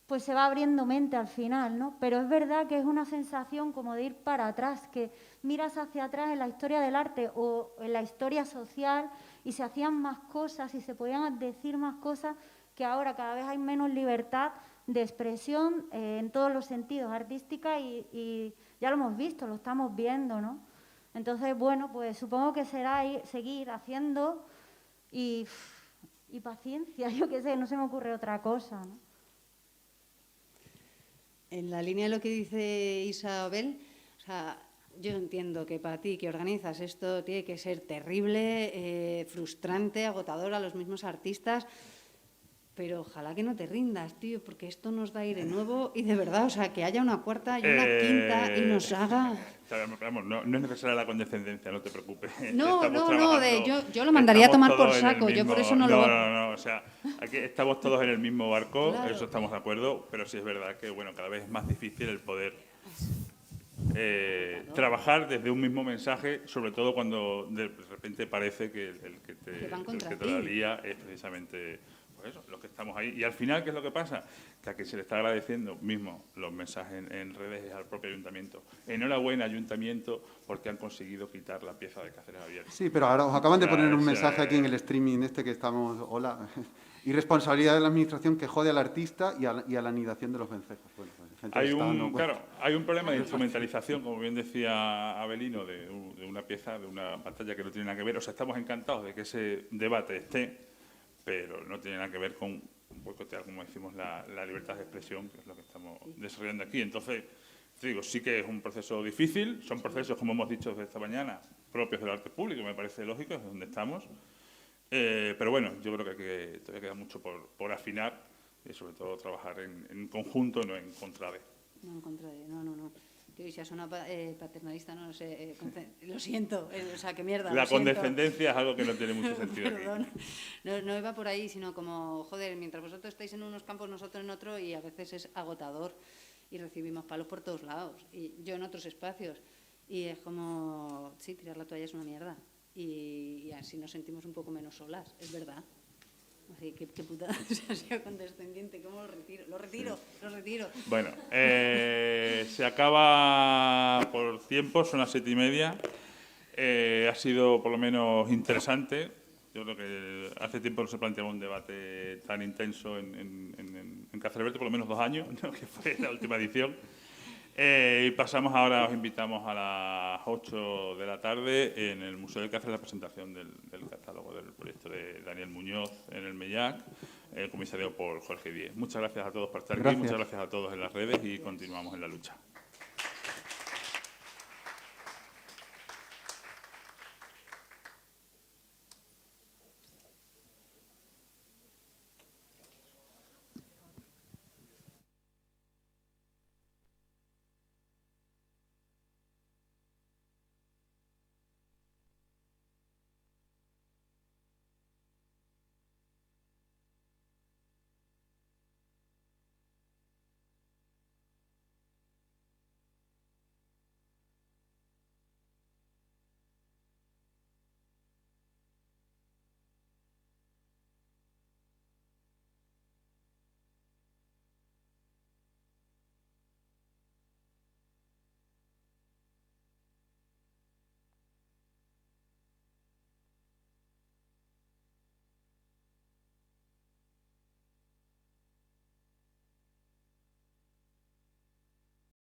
pues se va abriendo mente al final, ¿no? Pero es verdad que es una sensación como de ir para atrás, que miras hacia atrás en la historia del arte o en la historia social y se hacían más cosas y se podían decir más cosas, que ahora cada vez hay menos libertad de expresión en todos los sentidos, artística y ya lo hemos visto, lo estamos viendo, ¿no? Entonces, bueno, pues supongo que será seguir haciendo y paciencia, yo qué sé, no se me ocurre otra cosa, ¿no? En la línea de lo que dice Isabel, o sea, yo entiendo que para ti que organizas esto tiene que ser terrible, frustrante, agotador a los mismos artistas, pero ojalá que no te rindas, tío, porque esto nos da aire nuevo y de verdad, o sea, que haya una 4ª y una 5ª y nos haga... Vamos, no es necesaria la condescendencia, no te preocupes. No, yo lo mandaría a tomar por saco, yo por eso no lo... No, o sea, aquí estamos todos en el mismo barco, Claro. Eso estamos de acuerdo, pero sí es verdad que, bueno, cada vez es más difícil el poder trabajar desde un mismo mensaje, sobre todo cuando de repente parece que el que te la lía es precisamente... Pues eso, los que estamos ahí. Y al final, ¿qué es lo que pasa? Que a quien se le está agradeciendo mismo los mensajes en redes es al propio ayuntamiento. Enhorabuena, ayuntamiento, porque han conseguido quitar la pieza de Cáceres abierto. Sí, pero ahora os acaban de poner un mensaje aquí en el streaming que estamos... Hola. Irresponsabilidad de la administración que jode al artista y a la anidación de los vencejos. Bueno, hay un problema de instrumentalización, como bien decía Abelino, de una pieza, de una pantalla que no tiene nada que ver. O sea, estamos encantados de que ese debate esté, pero no tiene nada que ver con boicotear, como decimos, la libertad de expresión, que es lo que estamos desarrollando aquí. Entonces, te digo, sí que es un proceso difícil, son procesos, como hemos dicho desde esta mañana, propios del arte público, me parece lógico, es donde estamos. Pero bueno, yo creo que todavía queda mucho por afinar y sobre todo trabajar en conjunto, no en contra de. No, en contra de, no. Yo ya suena paternalista, no sé, lo siento, o sea, qué mierda. La condescendencia es algo que no tiene mucho sentido. Perdón, no iba por ahí, sino como, joder, mientras vosotros estáis en unos campos, nosotros en otro, y a veces es agotador y recibimos palos por todos lados, y yo en otros espacios, y es como, sí, tirar la toalla es una mierda, y así nos sentimos un poco menos solas, es verdad. Así, qué putada, se ha sido condescendiente, ¿cómo lo retiro? Lo retiro. Bueno, se acaba por tiempo, son las 7:30. Ha sido por lo menos interesante. Yo creo que hace tiempo no se planteaba un debate tan intenso en Cáceres Abierto, por lo menos 2 años, ¿no? Que fue la última edición. Y pasamos ahora, os invitamos a las 8 de la tarde en el Museo de Cáceres, la presentación del catálogo del proyecto de Daniel Muñoz en el MELLAC, comisariado por Jorge Díez. Muchas gracias a todos por estar aquí, muchas gracias a todos en las redes y continuamos en la lucha.